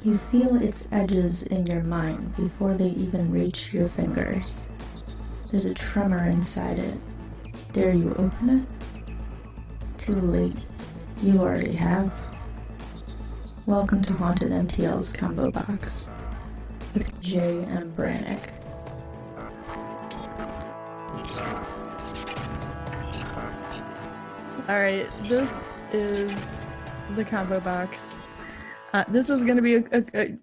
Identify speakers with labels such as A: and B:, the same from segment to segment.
A: You feel its edges in your mind before they even reach your fingers. There's a tremor inside it. Dare you open it? Too late. You already have. Welcome to HauntedMTL's ComboBox with J.M. Brannick.
B: Alright, this is the ComboBox. This is going to be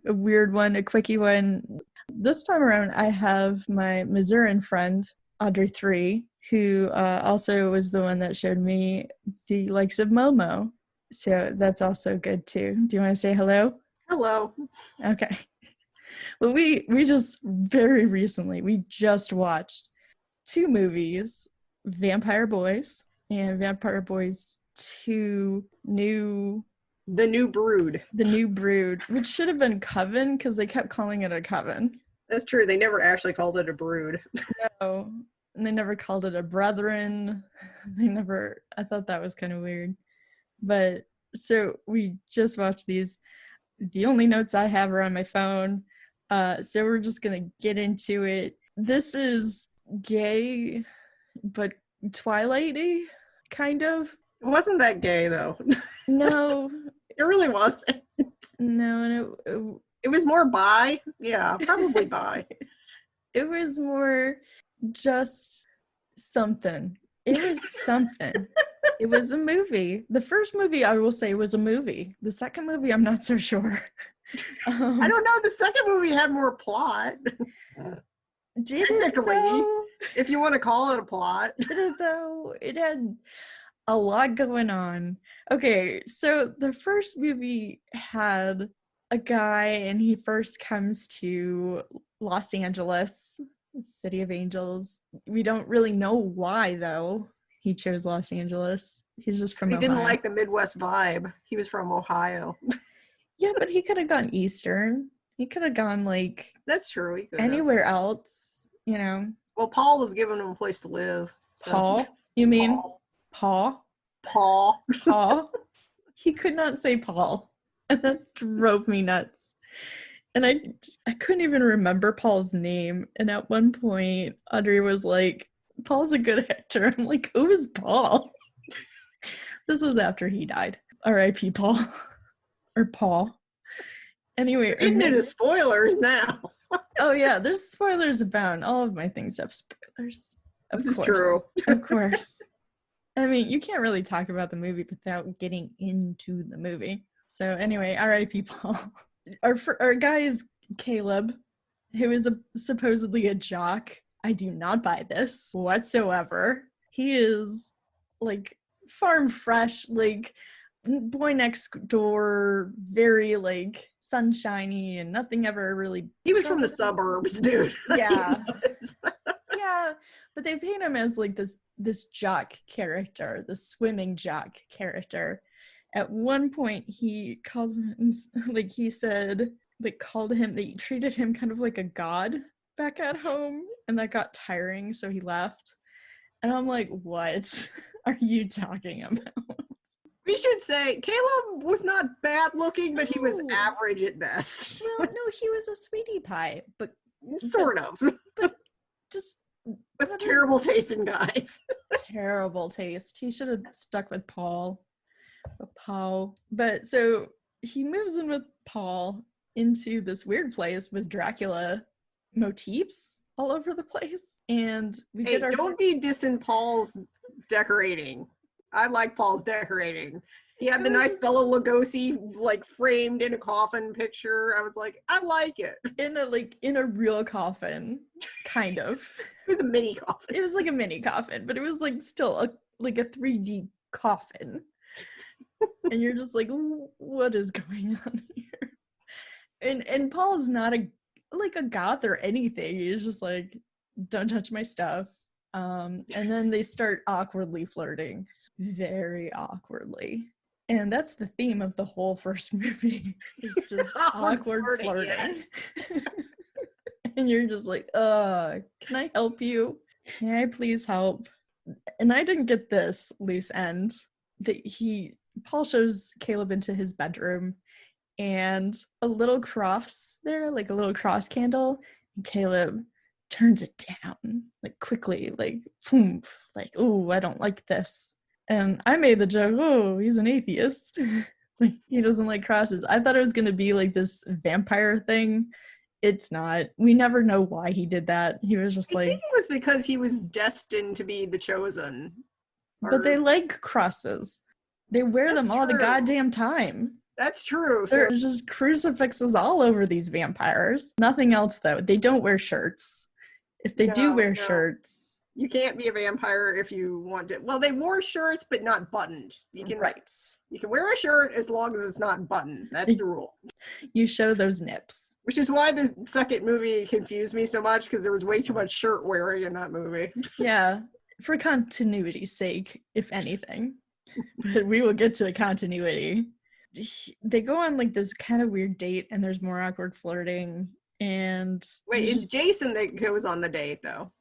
B: a weird one, a quickie one. This time around, I have my Missourian friend, Audrey 3, who also was the one that showed me the likes of Momo. So that's also good too. Do you want to say hello?
C: Hello.
B: Okay. Well, we just very recently, we just watched 2 movies, Vampire Boyz and Vampire Boyz 2
C: The New Brood.
B: The New Brood, which should have been Coven because they kept calling it a Coven.
C: That's true. They never actually called it a brood.
B: No, and they never called it a Brethren. I thought that was kind of weird. But so we just watched these. The only notes I have are on my phone. So we're just going to get into it. This is gay, but Twilight-y, kind of.
C: It wasn't that gay, though.
B: No.
C: It really wasn't.
B: No,
C: it was more bi. Yeah, probably bi.
B: It was more just something. It was something. It was a movie. The first movie, I will say, was a movie. The second movie, I'm not so sure.
C: I don't know. The second movie had more plot.
B: Did it, though?
C: If you want to call it a plot.
B: Did it, though? It had a lot going on. Okay, so the first movie had a guy, and he first comes to Los Angeles, City of Angels. We don't really know why, though, he chose Los Angeles. He's just from Ohio.
C: He didn't like the Midwest vibe. He was from Ohio.
B: Yeah, but he could have gone Eastern. He could have gone, like...
C: That's true. He could
B: anywhere else, you know.
C: Well, Paul was giving him a place to live.
B: So. Paul? You mean
C: Paul?
B: Paul? Paul? He could not say Paul. And that drove me nuts. And I couldn't even remember Paul's name. And at one point, Audrey was like, Paul's a good actor. I'm like, who is Paul? This was after he died. R.I.P. Paul. Or Paul. Anyway.
C: We're getting into spoilers now.
B: Oh, yeah. There's spoilers abound. All of my things have spoilers.
C: This is true.
B: Of course. I mean, you can't really talk about the movie without getting into the movie. So anyway, R.I.P. Paul. Our guy is Caleb, who is supposedly a jock. I do not buy this whatsoever. He is, like, farm fresh, like, boy next door, very, like, sunshiny, and nothing ever really...
C: He was from the suburbs, dude.
B: Yeah. Yeah, but they paint him as, like, this jock character, the swimming jock character. At one point, he calls him, like, he said, like, they treated him kind of like a god back at home, and that got tiring, so he left. And I'm like, what are you talking about?
C: We should say Caleb was not bad looking, but he was average at best.
B: Well, no, he was a sweetie pie, but
C: sort of.
B: But just
C: with terrible taste in guys.
B: Terrible taste. He should have stuck with Paul. But so he moves in with Paul into this weird place with Dracula motifs all over the place. And
C: don't be dissing Paul's decorating. I like Paul's decorating. He had the nice Bela Lugosi, like, framed in a coffin picture. I was like, I like it.
B: In a real coffin, kind of.
C: It was a mini coffin.
B: It was like a mini coffin, but it was, like, still a 3D coffin. And you're just like, what is going on here? And Paul's not a goth or anything. He's just like, don't touch my stuff. And then they start awkwardly flirting. Very awkwardly. And that's the theme of the whole first movie. It's just awkward flirting. Yes. And you're just like, can I help you? Can I please help? And I didn't get this loose end that Paul shows Caleb into his bedroom, and a little cross there, like a little cross candle, and Caleb turns it down, like quickly, like, boom, like, oh, I don't like this. And I made the joke, oh, he's an atheist. Like, he doesn't like crosses. I thought it was going to be like this vampire thing. It's not. We never know why he did that. He was just
C: I
B: like,
C: think it was because he was destined to be the chosen.
B: but they like crosses. They wear them all the goddamn time.
C: That's true.
B: There are just crucifixes all over these vampires. Nothing else, though. They don't wear shirts. If they do wear shirts...
C: You can't be a vampire if you want to. Well, they wore shirts, but not buttoned. You can wear a shirt as long as it's not buttoned. That's the rule.
B: You show those nips.
C: Which is why the second movie confused me so much, because there was way too much shirt wearing in that movie.
B: Yeah, for continuity's sake, if anything. But we will get to the continuity. They go on like this kind of weird date, and there's more awkward flirting. And
C: wait, it's Jason that goes on the date, though.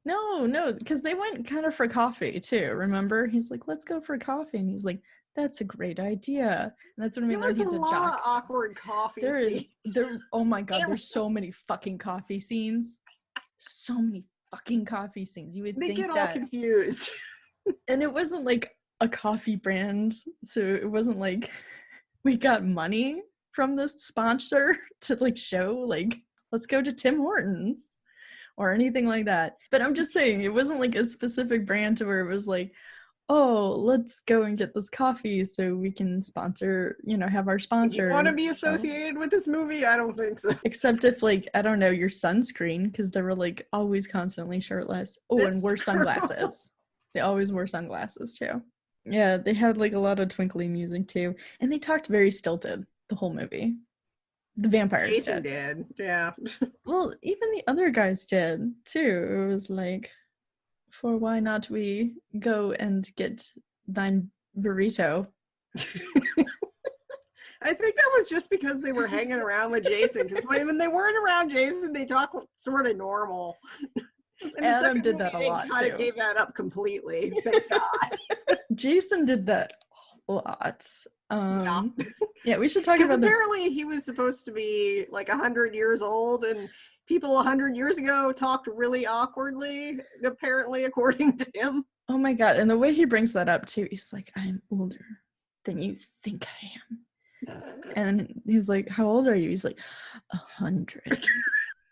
B: No, because they went kind of for coffee too. Remember, he's like, "Let's go for coffee," and he's like, "That's a great idea." And that's when we learn he's a jock.
C: Of awkward coffee.
B: Oh my god, there's so many fucking coffee scenes. So many fucking coffee scenes. You would think
C: get all confused.
B: And it wasn't like a coffee brand, so it wasn't like we got money from this sponsor to like show like, let's go to Tim Hortons or anything like that. But I'm just saying, it wasn't like a specific brand to where it was like, oh, let's go and get this coffee so we can sponsor, have our sponsor.
C: You want to be associated with this movie? I don't think so.
B: Except if like, I don't know, your sunscreen, because they were like always constantly shirtless. Oh, and wore sunglasses. They always wore sunglasses too. Yeah, they had like a lot of twinkly music too. And they talked very stilted the whole movie. The vampires
C: Jason did. Yeah.
B: Well, even the other guys did too. It was like, for why not we go and get thine burrito?
C: I think that was just because they were hanging around with Jason. Because when they weren't around Jason, they talk sort of normal.
B: Adam did that a lot
C: too. Gave that up completely. Thank God.
B: Jason did that a lot. Yeah, we should talk about
C: apparently he was supposed to be like 100 years old, and people 100 years ago talked really awkwardly, apparently, according to him.
B: Oh my god, and the way he brings that up too, he's like, I'm older than you think I am. And he's like, how old are you? He's like, 100.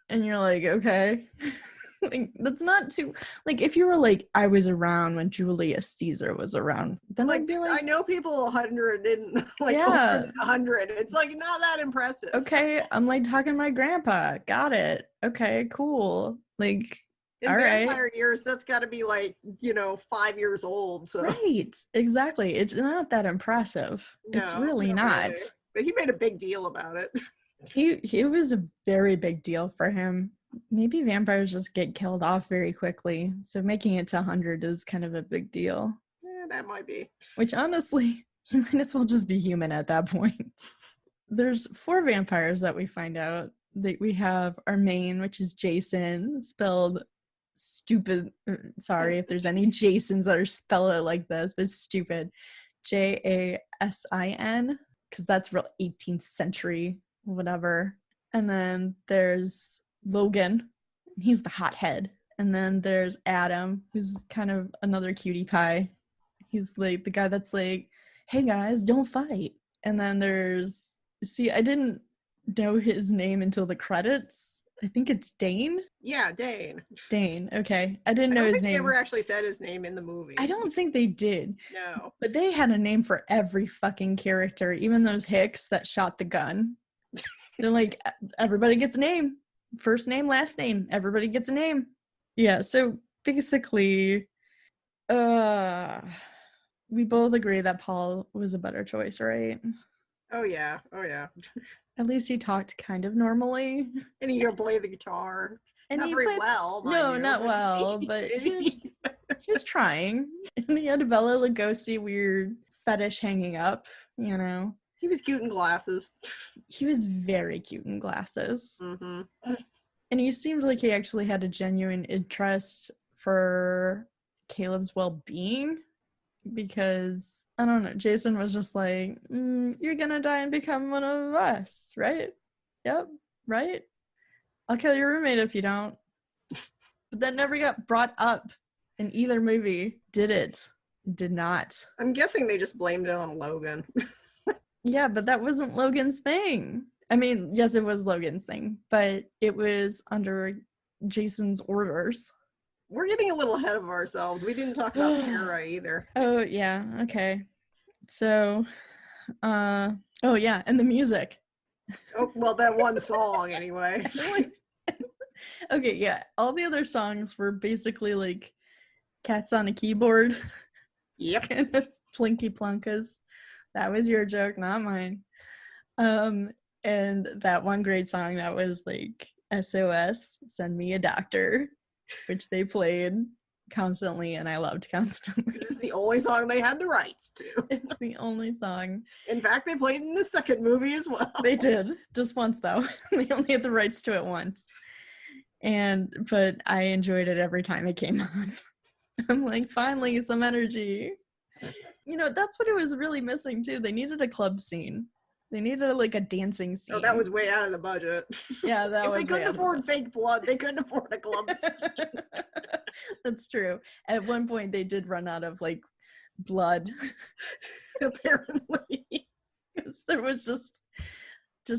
B: And you're like, okay. Like, that's not too, like, if you were like, I was around when Julius Caesar was around, then
C: like,
B: I'd be like,
C: I know people 100 and like 100. It's like not that impressive.
B: Okay, I'm like talking to my grandpa. Got it. Okay, cool. Like,
C: in
B: all
C: vampire
B: right.
C: years, that's got to be like 5 years old. So.
B: Right, exactly. It's not that impressive. No, it's really not. Really.
C: But he made a big deal about it.
B: He was a very big deal for him. Maybe vampires just get killed off very quickly, so making it to 100 is kind of a big deal.
C: Yeah, that might be.
B: Which honestly, you might as well just be human at that point. There's 4 vampires that we find out. That we have our main, which is Jason, spelled stupid. Sorry if there's any Jasons that are spelled it like this, but stupid. Jasin, because that's real 18th century, whatever. And then there's Logan, he's the hothead. And then there's Adam, who's kind of another cutie pie. He's like the guy that's like, hey guys, don't fight. And then there's, I didn't know his name until the credits. I think it's Dane.
C: Yeah, Dane.
B: Dane, okay. I didn't know his name.
C: They ever actually said his name in the movie.
B: I don't think they did.
C: No.
B: But they had a name for every fucking character, even those hicks that shot the gun. They're like, everybody gets a name. First name, last name. Everybody gets a name. Yeah, so basically, we both agree that Paul was a better choice, right?
C: Oh yeah.
B: At least he talked kind of normally.
C: And he could play the guitar.
B: And
C: not very well.
B: No, not well, but he was trying. And he had Bela Lugosi weird fetish hanging up,
C: He was cute in glasses.
B: He was very cute in glasses.
C: Mm-hmm.
B: And he seemed like he actually had a genuine interest for Caleb's well-being. because I don't know, Jason was just like, you're gonna die and become one of us, right? Yep, right? I'll kill your roommate if you don't. But that never got brought up in either movie. Did it? Did not.
C: I'm guessing they just blamed it on Logan.
B: Yeah, but that wasn't Logan's thing. I mean, yes, it was Logan's thing, but it was under Jason's orders.
C: We're getting a little ahead of ourselves. We didn't talk about Tara either.
B: Oh, yeah, okay. So, oh yeah, and the music.
C: Oh, well, that one song anyway.
B: Okay, yeah, all the other songs were basically like cats on a keyboard.
C: Yep.
B: Kind of plinky plunkas. That was your joke, not mine. And that one great song that was like SOS, Send Me a Doctor, which they played constantly and I loved constantly.
C: This is the only song they had the rights to.
B: It's the only song.
C: In fact, they played in the second movie as well.
B: They did, just once though. They only had the rights to it once. But I enjoyed it every time it came on. I'm like, finally, some energy. You know, that's what it was really missing too. They needed a club scene. They needed like a dancing scene.
C: Oh, that was way out of the budget.
B: Yeah, that was.
C: If they couldn't afford fake blood, they couldn't afford a club scene.
B: That's true. At one point, they did run out of like blood.
C: Apparently,
B: Because there was just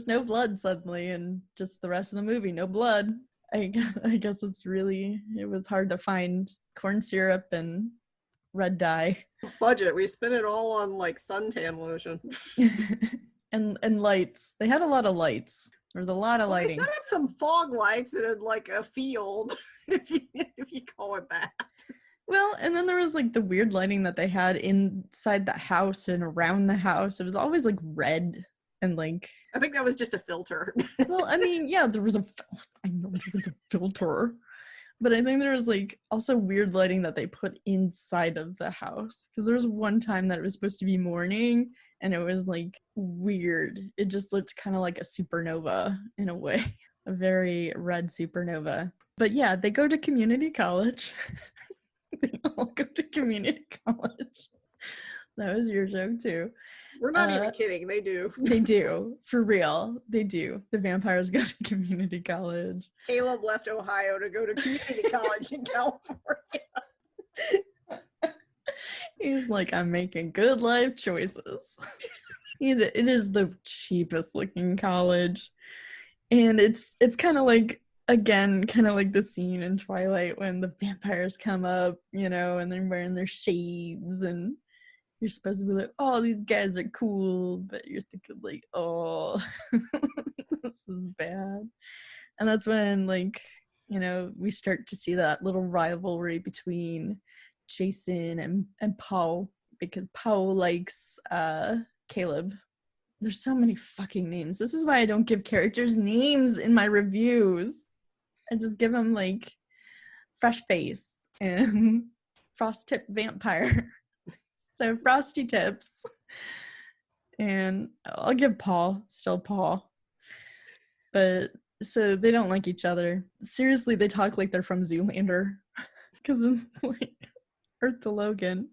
B: no blood suddenly, and just the rest of the movie, no blood. I guess it was hard to find corn syrup and red dye.
C: Budget. We spent it all on like suntan lotion.
B: and lights. They had a lot of lights. There was a lot of lighting.
C: They set up some fog lights in like a field, if you call it that.
B: Well, and then there was like the weird lighting that they had inside the house and around the house. It was always like red and like.
C: I think that was just a filter.
B: Well, I mean, yeah, there was a filter. But I think there was like also weird lighting that they put inside of the house. Because there was one time that it was supposed to be morning and it was like weird. It just looked kind of like a supernova in a way. A very red supernova. But yeah, they go to community college. They all go to community college. That was your joke too.
C: We're not even kidding. They do.
B: They do. For real. They do. The vampires go to community college.
C: Caleb left Ohio to go to community college in California.
B: He's like, I'm making good life choices. It is the cheapest looking college. And it's kind of like, again, kind of like the scene in Twilight when the vampires come up, you know, and they're wearing their shades and you're supposed to be like, oh, these guys are cool, but you're thinking like, oh, this is bad. And that's when, like, you know, we start to see that little rivalry between Jason and Paul, because Paul likes Caleb. There's so many fucking names. This is why I don't give characters names in my reviews. I just give them like Fresh Face and Frost Tip Vampire. So Frosty Tips. And I'll give Paul, still Paul. But so they don't like each other. Seriously, they talk like they're from Zoolander. Because it's like Earth to Logan.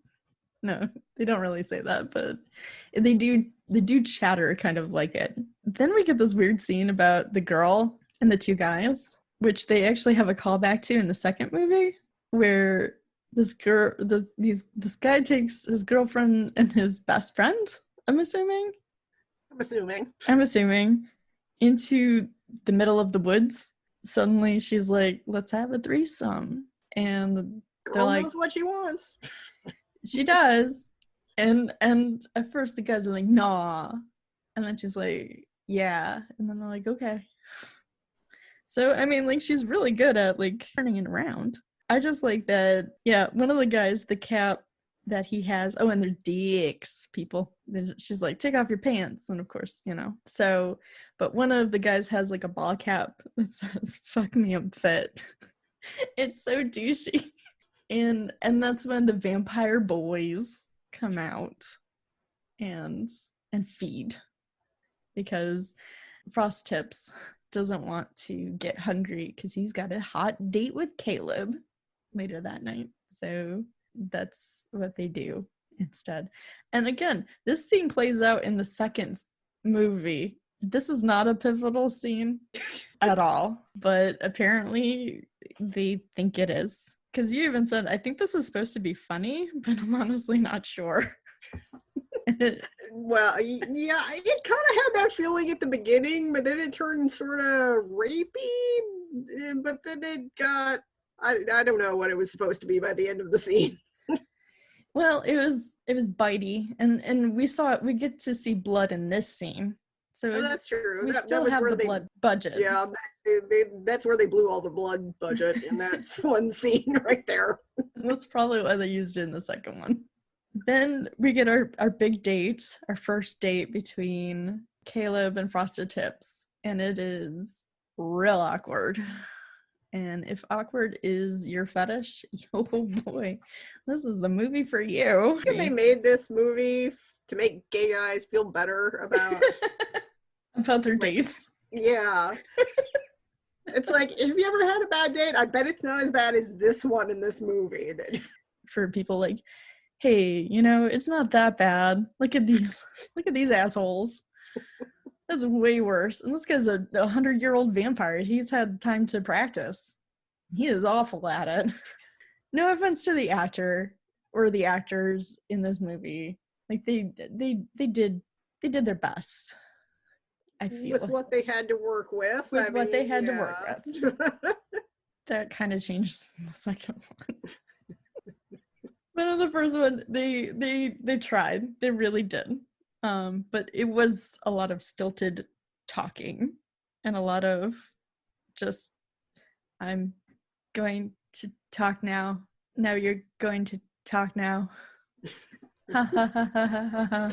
B: No, they don't really say that, but they do chatter kind of like it. Then we get this weird scene about the girl and the two guys, which they actually have a callback to in the second movie, where this guy takes his girlfriend and his best friend, I'm assuming, into the middle of the woods. Suddenly she's like, let's have a threesome. And
C: Girl knows what she wants.
B: She does. And at first the guys are like, nah. And then she's like, yeah. And then they're like, okay. So, I mean, like, she's really good at, like, turning it around. I just like that, yeah, one of the guys, the cap that he has, oh, and they're dicks, people. She's like, take off your pants. And of course, you know. So, but one of the guys has, like, a ball cap that says, fuck me, I'm fit. It's so douchey. And that's when the vampire boys come out and feed, because Frost Tips doesn't want to get hungry because he's got a hot date with Caleb later that night. So that's what they do. instead. And again, this scene plays out in the second movie. This is not a pivotal scene at all, but apparently they think it is. Because you even said, I think this is supposed to be funny, but I'm honestly not sure.
C: Well, yeah, it kind of had that feeling at the beginning, but then it turned sort of rapey. But then it got, I don't know what it was supposed to be by the end of the scene.
B: Well, it was bitey, and we get to see blood in this scene. So
C: that's true.
B: We
C: that
B: still
C: was
B: have
C: where
B: the blood budget.
C: Yeah, that's where they blew all the blood budget, and that's one scene right there.
B: That's probably why they used it in the second one. Then we get our big date, our first date between Caleb and Frosted Tips, and it is real awkward. And if awkward is your fetish, oh boy, this is the movie for you.
C: I think they made this movie to make gay guys feel better
B: about their dates.
C: Yeah. It's like, if you ever had a bad date, I bet it's not as bad as this one in this movie.
B: For people like, hey, it's not that bad. Look at these assholes. That's way worse. And this guy's a 100-year-old vampire. He's had time to practice. He is awful at it. No offense to the actor or the actors in this movie. Like they did their best. I feel
C: with what they had to work with.
B: What they had to work with. That kind of changes in the second one. But in the first one, they tried. They really did. But it was a lot of stilted talking and a lot of just, I'm going to talk now. Now you're going to talk now. Ha ha ha ha ha ha.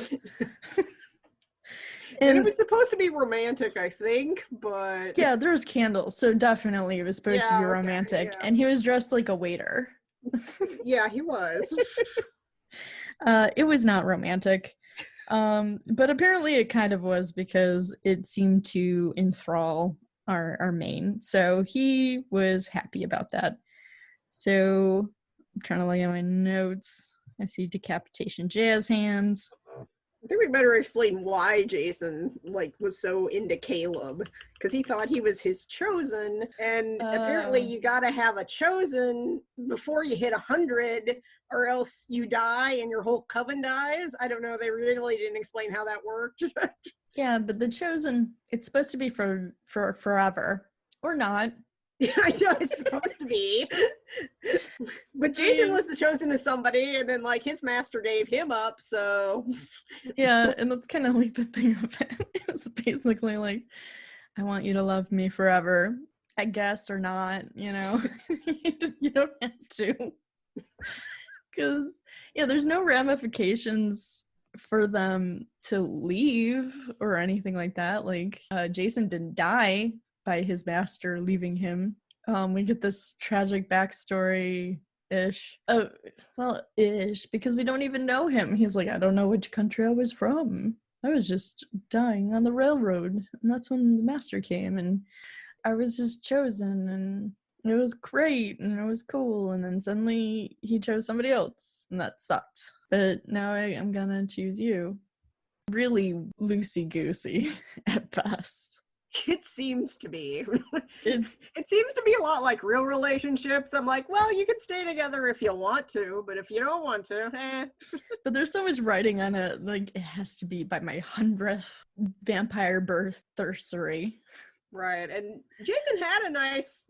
C: And it was supposed to be romantic, I think, but...
B: Yeah, there was candles, so definitely it was supposed to be romantic. Yeah. And he was dressed like a waiter.
C: Yeah, he was.
B: It was not romantic. But apparently it kind of was, because it seemed to enthrall our main. So he was happy about that. So I'm trying to look at my notes. I see decapitation jazz hands.
C: I think we better explain why Jason was so into Caleb, because he thought he was his chosen, and apparently you gotta have a chosen before you hit 100, or else you die and your whole coven dies. I don't know. They really didn't explain how that worked.
B: Yeah, but the chosen, it's supposed to be for forever, or not.
C: Yeah, I know it's supposed to be. But Jason was the chosen of somebody, and then his master gave him up, so.
B: Yeah, and that's kind of like the thing of it. It's basically like, I want you to love me forever, I guess, or not, you don't have to. Because, yeah, there's no ramifications for them to leave or anything like that. Jason didn't die by his master leaving him. We get this tragic backstory-ish. Ish, because we don't even know him. He's like, I don't know which country I was from. I was just dying on the railroad, and that's when the master came, and I was just chosen, and it was great, and it was cool, and then suddenly he chose somebody else, and that sucked. But now I'm gonna choose you. Really loosey-goosey at best.
C: It seems to be. It seems to be a lot like real relationships. I'm like, well, you can stay together if you want to, but if you don't want to,
B: But there's so much writing on it. It has to be by my 100th vampire birth thirsery.
C: Right. And Jason had a nice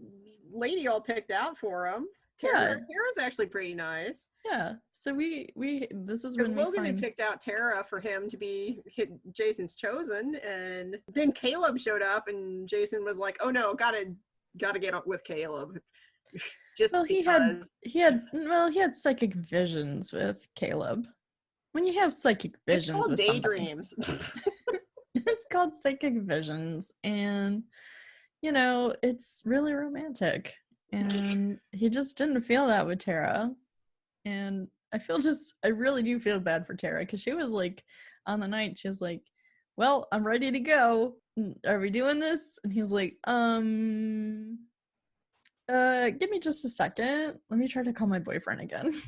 C: lady all picked out for him. Tara's actually pretty nice.
B: Yeah. So we this is
C: when Logan had picked out Tara for him to be Jason's chosen, and then Caleb showed up, and Jason was like, "Oh no, gotta get up with Caleb."
B: He had psychic visions with Caleb. When you have psychic visions,
C: it's called
B: with
C: daydreams.
B: It's called psychic visions, and it's really romantic. And he just didn't feel that with Tara. And I really do feel bad for Tara, because she was like, on the night, she was like, well, I'm ready to go. Are we doing this? And he's like, give me just a second. Let me try to call my boyfriend again.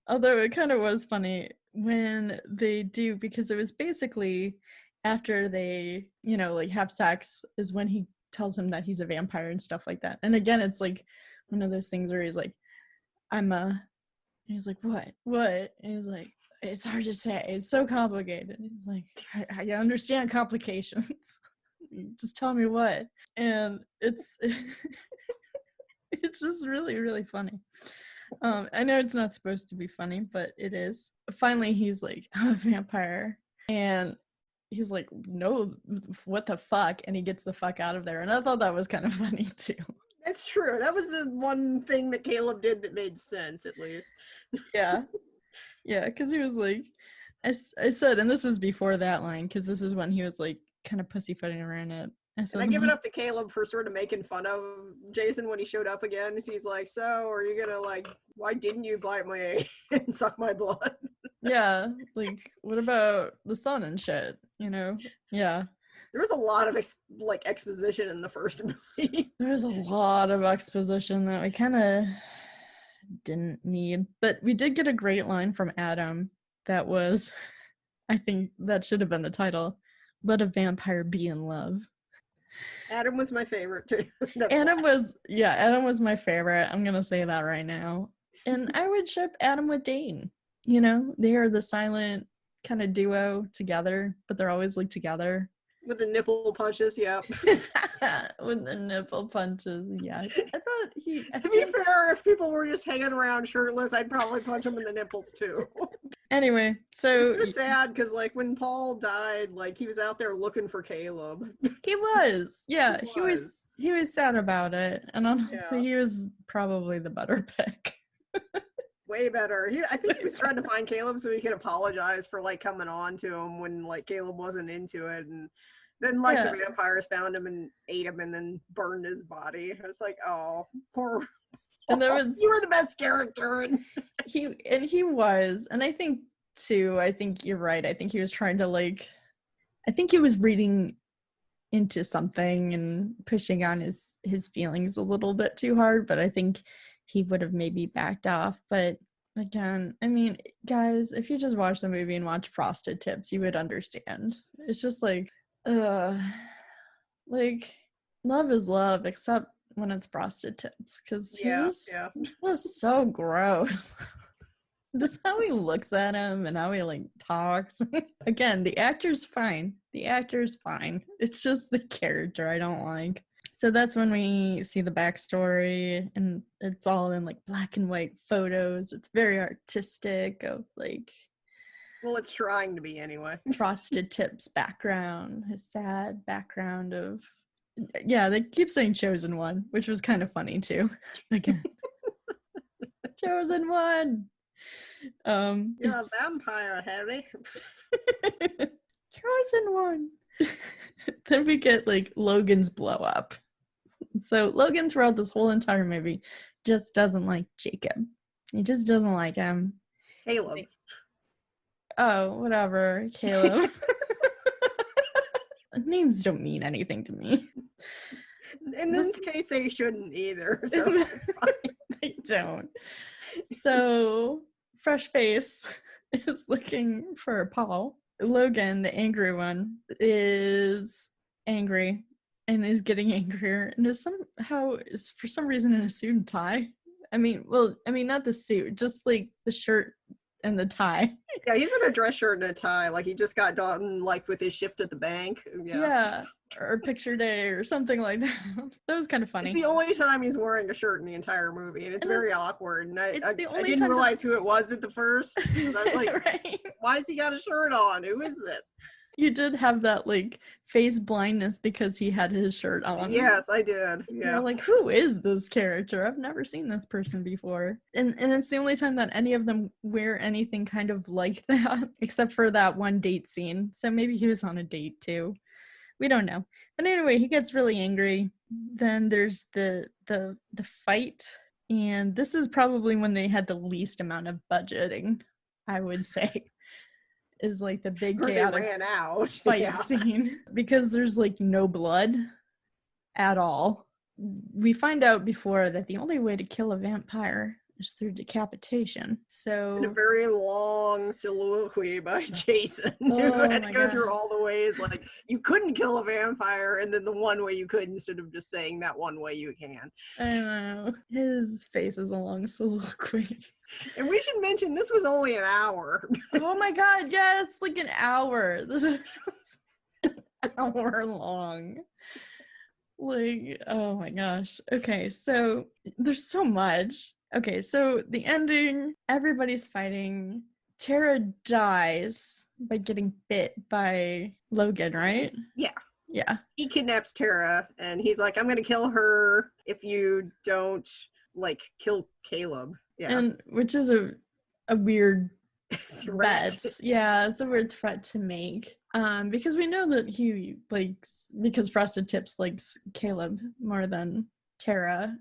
B: Although it kind of was funny. when they do, because it was basically after they, you know, like have sex is when he tells him that he's a vampire and stuff like that. And again, it's like one of those things where he's like, and he's like, what? And he's like, it's hard to say. It's so complicated. And he's like, I understand complications. Just tell me what. And it's it's just really, really funny. I know it's not supposed to be funny, but it is. Finally, he's like, I'm a vampire. And he's like, no, what the fuck? And he gets the fuck out of there. And I thought that was kind of funny too.
C: That's true. That was the one thing that Caleb did that made sense, at least.
B: Yeah. Yeah, because he was like, I said, and this was before that line, because this is when he was like kind of pussyfooting around it.
C: And I give it up to Caleb for sort of making fun of Jason when he showed up again. He's like, so are you gonna like, why didn't you bite my egg and suck my blood?
B: Yeah, like, what about the sun and shit, you know? Yeah.
C: There was a lot of exposition in the first movie.
B: There was a lot of exposition that we kind of didn't need. But we did get a great line from Adam that was, I think that should have been the title, Let a Vampire Be in Love.
C: Adam was my favorite too.
B: Adam was my favorite. I'm going to say that right now. And I would ship Adam with Dane. You know, they are the silent kind of duo together, but they're always like together.
C: With the nipple punches, yeah.
B: With the nipple punches, yes. I thought
C: to be fair, if people were just hanging around shirtless, I'd probably punch them in the nipples too.
B: Anyway, so
C: it's so sad because like when Paul died, like he was out there looking for Caleb.
B: He was, yeah. He was sad about it, and honestly, He was probably the better pick.
C: Way better. I think he was trying to find Caleb so he could apologize for like coming on to him when like Caleb wasn't into it, and then like the vampires found him and ate him and then burned his body. I was like, oh, poor. And there was you were the best character, and
B: he was, and I think too. I think you're right. I think he was trying to like. I think he was reading into something and pushing on his feelings a little bit too hard, but I think he would have maybe backed off. But again, I mean, guys, if you just watch the movie and watch Frosted Tips, you would understand. It's just like love is love, except when it's Frosted Tips, because it was so gross. Just how he looks at him and how he like talks. Again, the actor's fine. It's just the character I don't like. So that's when we see the backstory, and it's all in like black and white photos. It's very artistic of like.
C: Well, it's trying to be anyway.
B: Frosted Tips background, his sad background of. Yeah, they keep saying Chosen One, which was kind of funny too. Again, Chosen One.
C: You're a vampire, Harry.
B: Chosen One. Then we get like Logan's blow up. So Logan throughout this whole entire movie just doesn't like Jacob. He just doesn't like him.
C: Caleb.
B: Oh, whatever. Caleb. Names don't mean anything to me.
C: In this case, they shouldn't either. So
B: they don't. So Fresh Face is looking for Paul. Logan, the angry one, is angry and is getting angrier and is for some reason in a suit and tie. I mean, not the suit, just like the shirt and the tie.
C: Yeah, he's in a dress shirt and a tie. Like he just got done like with his shift at the bank.
B: Yeah. Or picture day or something like that. That was kind of funny.
C: It's the only time he's wearing a shirt in the entire movie, and it's very awkward. And I didn't realize who it was at the first. I was like, right? Why has he got a shirt on? Who is this?
B: You did have that like face blindness because he had his shirt on.
C: Yes, I did. Yeah.
B: You're like, who is this character? I've never seen this person before. And it's the only time that any of them wear anything kind of like that, except for that one date scene. So maybe he was on a date too. We don't know. But anyway, he gets really angry. Then there's the fight. And this is probably when they had the least amount of budgeting, I would say. Is like the big chaotic fight scene. Because there's like no blood at all. We find out before that the only way to kill a vampire is through decapitation. So
C: and a very long soliloquy by Jason, who had to go through all the ways, like, you couldn't kill a vampire, and then the one way you could, instead of just saying that one way you can.
B: I know. His face is a long soliloquy.
C: And we should mention, this was only an hour.
B: Oh my god, yes, like an hour. This is an hour long. Like, oh my gosh. Okay, so there's so much. Okay, so the ending, everybody's fighting. Tara dies by getting bit by Logan, right?
C: Yeah.
B: Yeah.
C: He kidnaps Tara, and he's like, I'm gonna kill her if you don't, like, kill Caleb. Yeah.
B: And which is a weird
C: threat.
B: bet. Yeah, it's a weird threat to make. Because we know that he likes, because Frosted Tips likes Caleb more than Tara.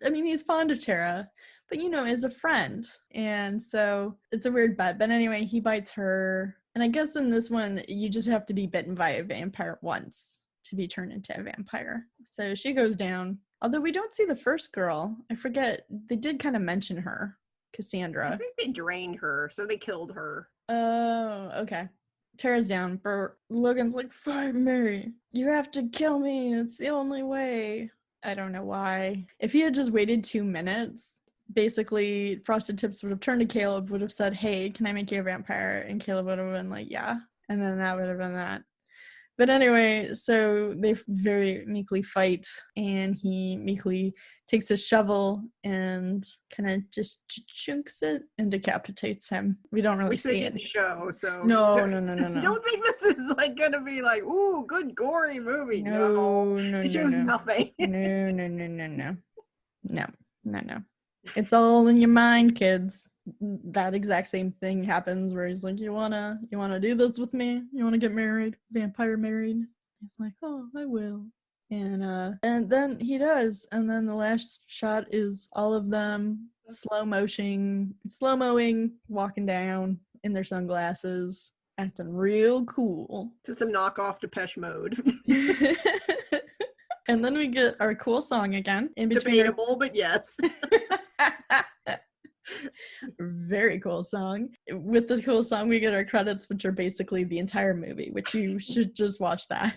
B: I mean, he's fond of Tara, but as a friend. And so it's a weird bet. But anyway, he bites her. And I guess in this one, you just have to be bitten by a vampire once to be turned into a vampire. So she goes down. Although we don't see the first girl. I forget. They did kind of mention her, Cassandra.
C: I think they drained her, so they killed her.
B: Oh, okay. Tara's down. Logan's like, fight me. You have to kill me. It's the only way. I don't know why. If he had just waited 2 minutes, basically Frosted Tips would have turned to Caleb, would have said, hey, can I make you a vampire? And Caleb would have been like, yeah. And then that would have been that. But anyway, so they very meekly fight, and he meekly takes a shovel and kind of just chunks it and decapitates him. We don't really see it.
C: Show, so
B: no.
C: Don't think this is like gonna be like, ooh, good gory movie. No. It shows nothing.
B: No. It's all in your mind, kids. That exact same thing happens where he's like, you wanna do this with me? You wanna get married? Vampire married? He's like, oh, I will. And then he does. And then the last shot is all of them slow-mowing, walking down in their sunglasses, acting real cool.
C: To some knockoff Depeche Mode.
B: And then we get our cool song again. In between.
C: Debatable, but yes.
B: Very cool song. With the cool song, we get our credits, which are basically the entire movie, which you should just watch that.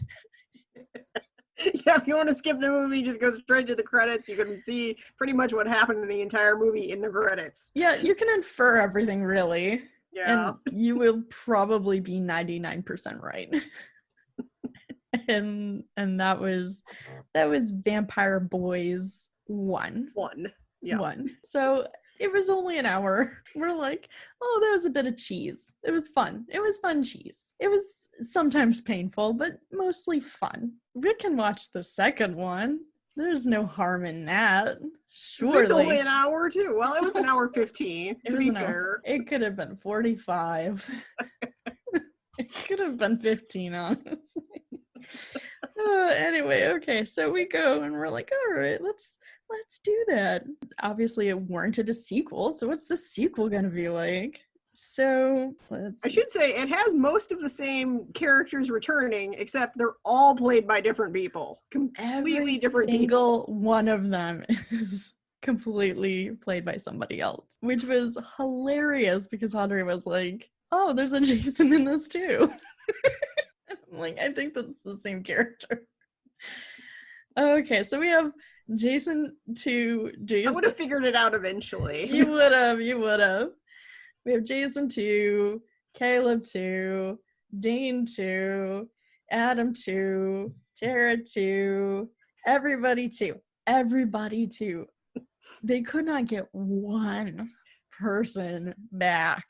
C: Yeah, if you want to skip the movie, just go straight to the credits. You can see pretty much what happened in the entire movie in the credits.
B: Yeah, you can infer everything, really.
C: Yeah.
B: And you will probably be 99% right. and that was Vampire Boyz 1.
C: Yeah.
B: 1. So it was only an hour. We're like, oh, there was a bit of cheese. It was fun. It was fun cheese. It was sometimes painful, but mostly fun. We can watch the second one. There's no harm in that. Surely.
C: It's only an hour, too. Well, it was an hour 15, to be fair.
B: It could have been 45. It could have been 15, honestly. Anyway, okay, so we go and we're like, all right, let's do that. Obviously, it warranted a sequel, so what's the sequel gonna be like? So
C: I should say it has most of the same characters returning, except they're all played by different people. Completely different people.
B: Single one of them is completely played by somebody else, which was hilarious because Audrey was like, oh, there's a Jason in this too. I'm like, I think that's the same character. Okay, so we have Jason 2.
C: I would have figured it out eventually.
B: You would have. We have Jason 2, Caleb 2, Dane 2, Adam 2, Tara 2, everybody 2. Everybody 2. They could not get one person back.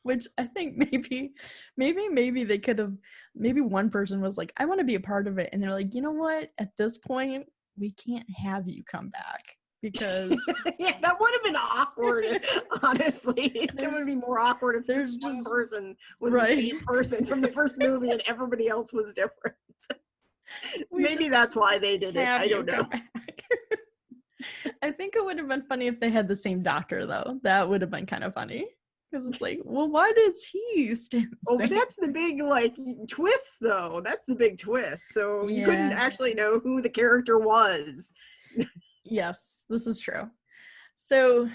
B: Which I think maybe they could have, maybe one person was like, I want to be a part of it. And they're like, you know what? At this point, we can't have you come back because...
C: Yeah, that would have been awkward, honestly. It would be more awkward if there's just one person was the same person from the first movie and everybody else was different. Maybe that's why they did it. I don't know.
B: I think it would have been funny if they had the same doctor, though. That would have been kind of funny. Because it's like, well, why does he stand the same?
C: Oh, that's the big, twist, though. That's the big twist. So you couldn't actually know who the character was.
B: Yes, this is true. So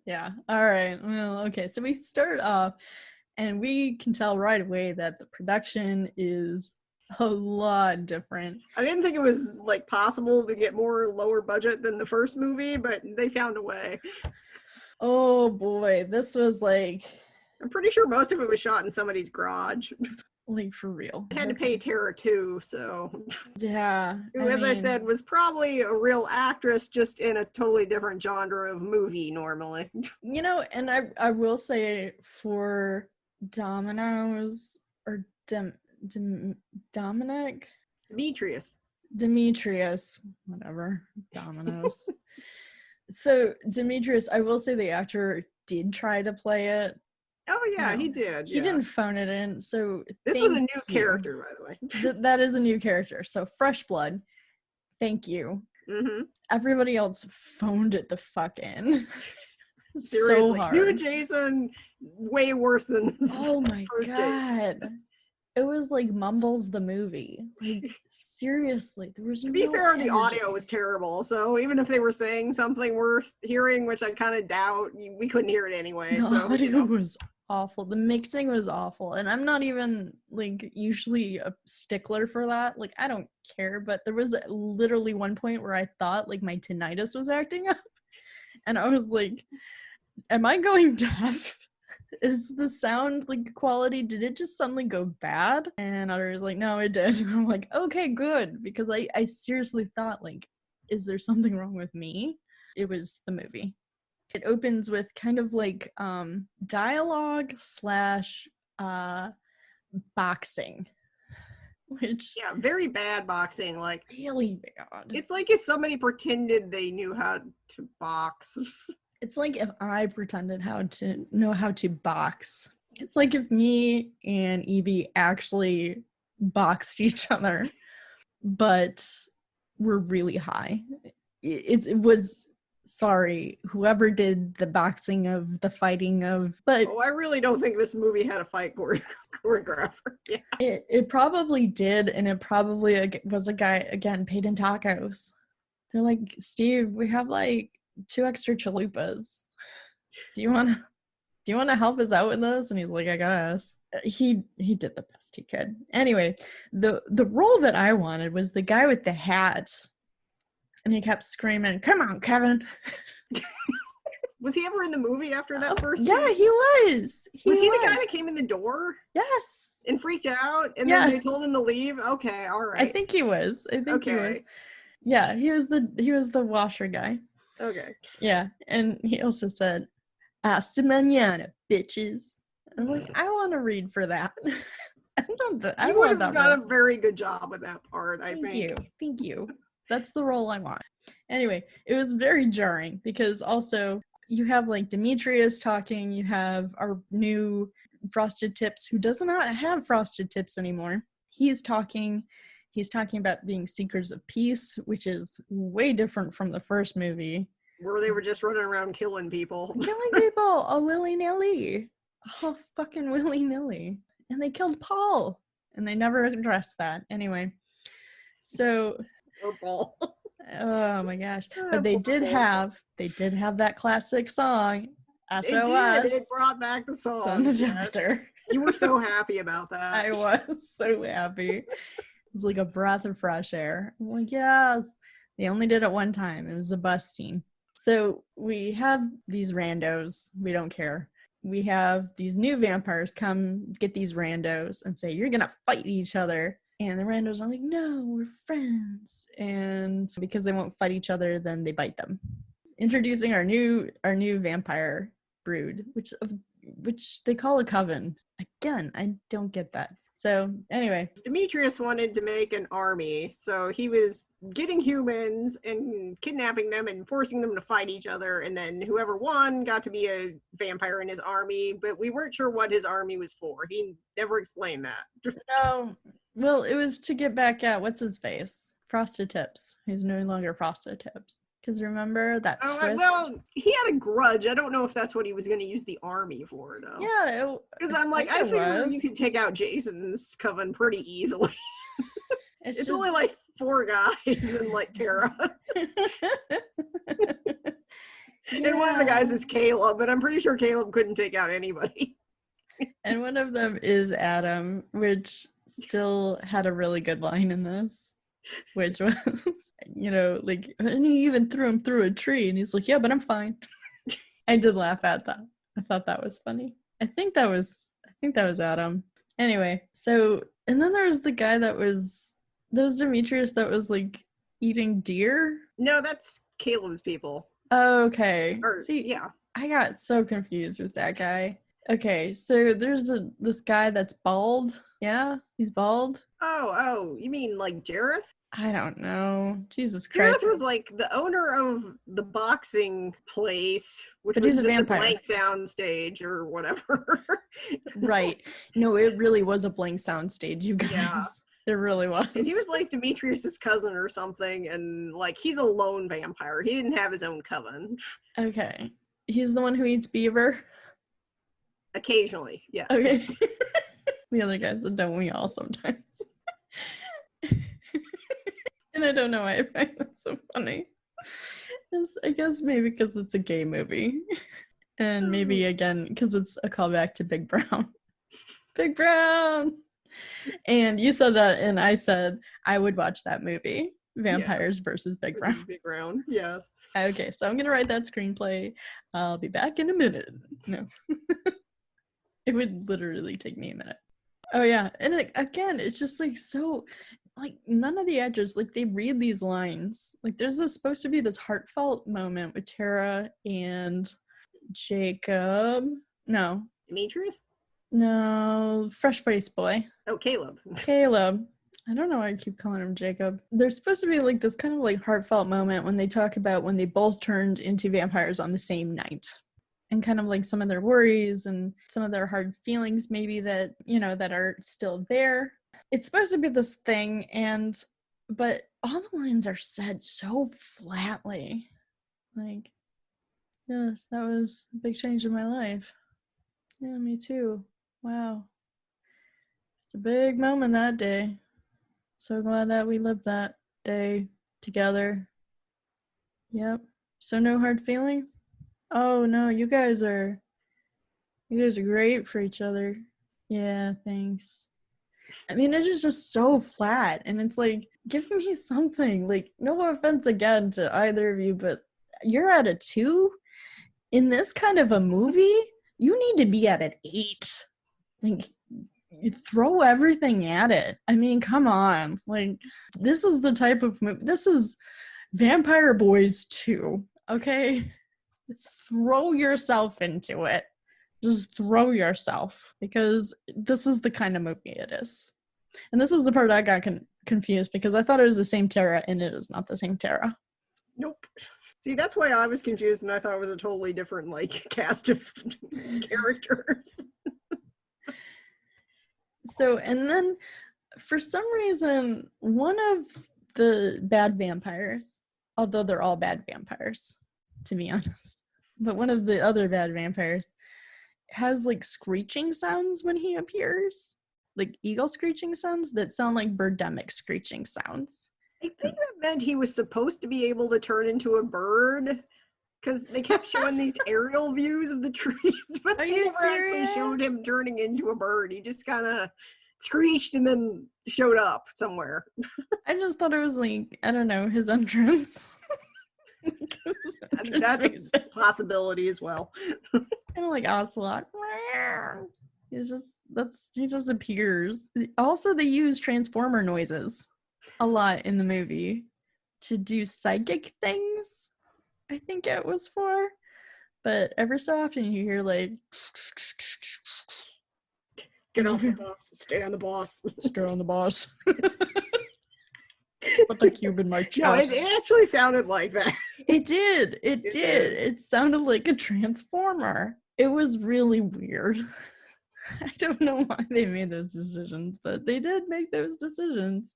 B: Yeah. All right. Well, okay. So we start off, and we can tell right away that the production is a lot different.
C: I didn't think it was like possible to get more lower budget than the first movie, but they found a way.
B: Oh boy, this was like,
C: I'm pretty sure most of it was shot in somebody's garage.
B: like for real.
C: I had to pay Tara too, so
B: Yeah.
C: who, as I said, was probably a real actress, just in a totally different genre of movie normally.
B: You know, and I will say for Domino's or Dominic? Demetrius, whatever, Domino's. So Demetrius, I will say the actor did try to play it.
C: Oh yeah,
B: No,
C: he did.
B: He didn't phone it in. So
C: this was a new character, by the way.
B: That is a new character. So fresh blood. Thank you.
C: Mm-hmm.
B: Everybody else phoned it the fuck in.
C: Seriously,
B: So hard.
C: new Jason, way worse than
B: Oh my
C: first
B: god.
C: Jason.
B: It was like Mumbles the movie. Like seriously, there was
C: To be
B: no
C: fair,
B: energy.
C: the audio was terrible. So even if they were saying something worth hearing, which I kind of doubt, we couldn't hear it anyway.
B: The
C: so
B: audio was awful. The mixing was awful. And I'm not even like usually a stickler for that. Like I don't care, but there was literally one point where I thought like my tinnitus was acting up. And I was like, am I going deaf? Is the sound like quality, did it just suddenly go bad? And I was like, no, it did. And I'm like, okay, good, because I seriously thought like, is there something wrong with me? It was the movie. It opens with kind of like dialogue slash boxing, which
C: yeah, very bad boxing. Like
B: really bad.
C: it's like if somebody pretended they knew how to box.
B: It's like if I pretended to know how to box. It's like if me and Evie actually boxed each other, but we're really high. It was, sorry, whoever did the boxing of the fighting of, but
C: I really don't think this movie had a fight choreographer. Yeah.
B: It probably did, and it probably was a guy, again, paid in tacos. They're like, Steve, we have like 2 extra chalupas. Do you want to help us out with this? And he's like, I guess. He did the best he could. Anyway, the role that I wanted was the guy with the hat, and he kept screaming, "Come on, Kevin!"
C: Was he ever in the movie after that first?
B: Yeah,
C: scene?
B: he was.
C: Was he the guy that came in the door?
B: Yes.
C: And freaked out, and then they told him to leave. Okay, all right.
B: I think he was. He was. Yeah, he was the washer guy.
C: Okay.
B: Yeah, and he also said, "Hasta mañana, bitches." I'm like, I want to read for that.
C: You would have done a very good job with that part, I think.
B: Thank you. That's the role I want. Anyway, it was very jarring because also you have like Demetrius talking, you have our new Frosted Tips, who does not have Frosted Tips anymore. He's talking about being seekers of peace, which is way different from the first movie.
C: Where they were just running around killing people.
B: Killing people all willy-nilly. All fucking willy-nilly. And they killed Paul. And they never addressed that. Anyway. So.
C: Or Paul.
B: Oh my gosh. But they did have that classic song, SOS.
C: It brought back the song.
B: Son of Jupiter.
C: You were so happy about that.
B: I was so happy. It was like a breath of fresh air. I'm like, yes. They only did it one time. It was a bus scene. So we have these randos. We don't care. We have these new vampires come get these randos and say, you're going to fight each other. And the randos are like, no, we're friends. And because they won't fight each other, then they bite them. Introducing our new vampire brood, which they call a coven. Again, I don't get that. So anyway.
C: Demetrius wanted to make an army. So he was getting humans and kidnapping them and forcing them to fight each other. And then whoever won got to be a vampire in his army. But we weren't sure what his army was for. He never explained that.
B: No. Well, it was to get back at what's his face? Frosted Tips. He's no longer Frosted Tips. Because remember that twist?
C: Well, he had a grudge. I don't know if that's what he was going to use the army for, though.
B: Yeah.
C: Because I'm like, I figure you could take out Jason's coven pretty easily. It's only like 4 guys and like Tara. And one of the guys is Caleb, but I'm pretty sure Caleb couldn't take out anybody.
B: And one of them is Adam, which still had a really good line in this, which was, like, and he even threw him through a tree, and he's like, yeah, but I'm fine. I did laugh at that. I thought that was funny. I think that was Adam. Anyway, so, and then there was the guy that was Demetrius that was like eating deer.
C: No, that's Caleb's people.
B: Okay.
C: See, yeah.
B: I got so confused with that guy. Okay, so there's this guy that's bald. Yeah, he's bald.
C: Oh, you mean like Jareth?
B: I don't know. Jesus Christ.
C: Jareth was like the owner of the boxing place, which
B: but
C: was
B: he's a
C: just
B: vampire.
C: a blank sound stage or whatever.
B: Right. No, it really was a blank sound stage, you guys. Yeah. It really was.
C: And he was like Demetrius's cousin or something, and like he's a lone vampire. He didn't have his own coven.
B: Okay. He's the one who eats beaver?
C: Occasionally, yes.
B: Okay. The other guys said, don't we all sometimes? And I don't know why I find that so funny. I guess maybe because it's a gay movie. And maybe, again, because it's a callback to Big Brown. Big Brown! And you said that, and I said I would watch that movie, Vampires versus Big Brown.
C: Big Brown, yes.
B: Okay, so I'm going to write that screenplay. I'll be back in a minute. No. It would literally take me a minute. Oh, yeah. And again, it's just like so, like, none of the actors, like, they read these lines. Like, there's supposed to be this heartfelt moment with Tara and Jacob. No.
C: Demetrius?
B: No. Fresh-faced boy.
C: Oh, Caleb.
B: Caleb. I don't know why I keep calling him Jacob. There's supposed to be, like, this kind of, like, heartfelt moment when they talk about when they both turned into vampires on the same night. And kind of like some of their worries and some of their hard feelings maybe that, that are still there. It's supposed to be this thing, but all the lines are said so flatly. Like, yes, that was a big change in my life. Yeah, me too. Wow. It's a big moment that day. So glad that we lived that day together. Yep. So no hard feelings? Oh no, you guys are great for each other. Yeah, thanks. I mean, it is just so flat, and it's like, give me something. Like, no offense again to either of you, but you're at a 2 in this kind of a movie. You need to be at an 8. Like, you throw everything at it. I mean, come on. Like, this is the type of movie. This is Vampire Boyz 2. Okay. Throw yourself into it. Just throw yourself, because this is the kind of movie it is. And this is the part I got confused, because I thought it was the same Tara, and it is not the same Tara.
C: Nope. See, that's why I was confused, and I thought it was a totally different, like, cast of characters.
B: So, and then, for some reason, one of the bad vampires, although they're all bad vampires, to be honest, but one of the other bad vampires has like screeching sounds when he appears, like eagle screeching sounds that sound like birdemic screeching sounds.
C: I think that meant he was supposed to be able to turn into a bird, because they kept showing these aerial views of the trees, but they never actually showed him turning into a bird. He just kind of screeched and then showed up somewhere.
B: I just thought it was like, I don't know, his entrance.
C: That's a possibility as well.
B: Kind of like Ocelot. He just appears. Also, they use transformer noises a lot in the movie to do psychic things, I think it was for. But every so often you hear like,
C: get off the boss, stay on the boss.
B: Stay on the boss. Put the cube in my chest.
C: No, it actually sounded like that.
B: It did. It did. It sounded like a transformer. It was really weird. I don't know why they made those decisions, but they did make those decisions.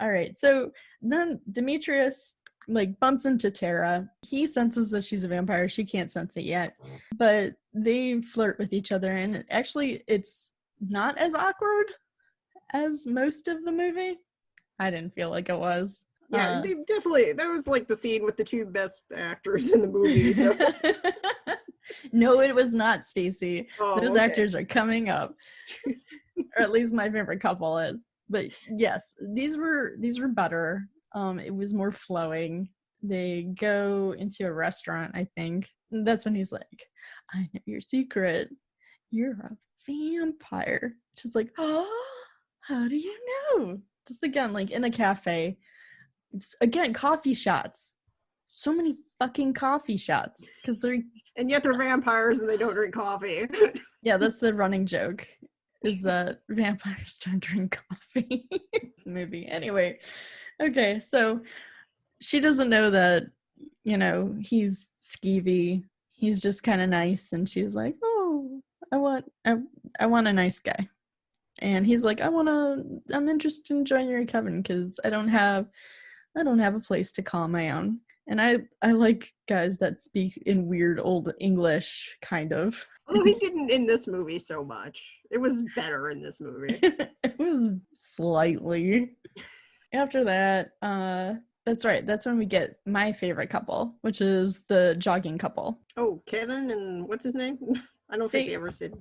B: All right. So then Demetrius like bumps into Tara. He senses that she's a vampire. She can't sense it yet, but they flirt with each other, and actually it's not as awkward as most of the movie. I didn't feel like it was.
C: Yeah, they definitely, that was like the scene with the two best actors in the movie. So.
B: No, it was not, Stacey.
C: Oh,
B: Those
C: okay.
B: actors are coming up. Or at least my favorite couple is. But yes, these were better. It was more flowing. They go into a restaurant, I think. And that's when he's like, I know your secret. You're a vampire. She's like, oh, how do you know? Just again, like in a cafe. It's, again, coffee shots. So many fucking coffee shots. Because they're...
C: And yet they're vampires and they don't drink coffee.
B: Yeah, that's the running joke. Is that vampires don't drink coffee. Movie. Anyway. Okay, so she doesn't know that, you know, he's skeevy. He's just kind of nice. And she's like, oh, I want a nice guy. And he's like, I'm interested in joining your coven because I don't have a place to call my own. And I like guys that speak in weird old English, kind of.
C: Although he didn't in this movie so much. It was better in this movie.
B: It was slightly. After that, that's right. That's when we get my favorite couple, which is the jogging couple.
C: Oh, Kevin and what's his name? I don't think they ever said.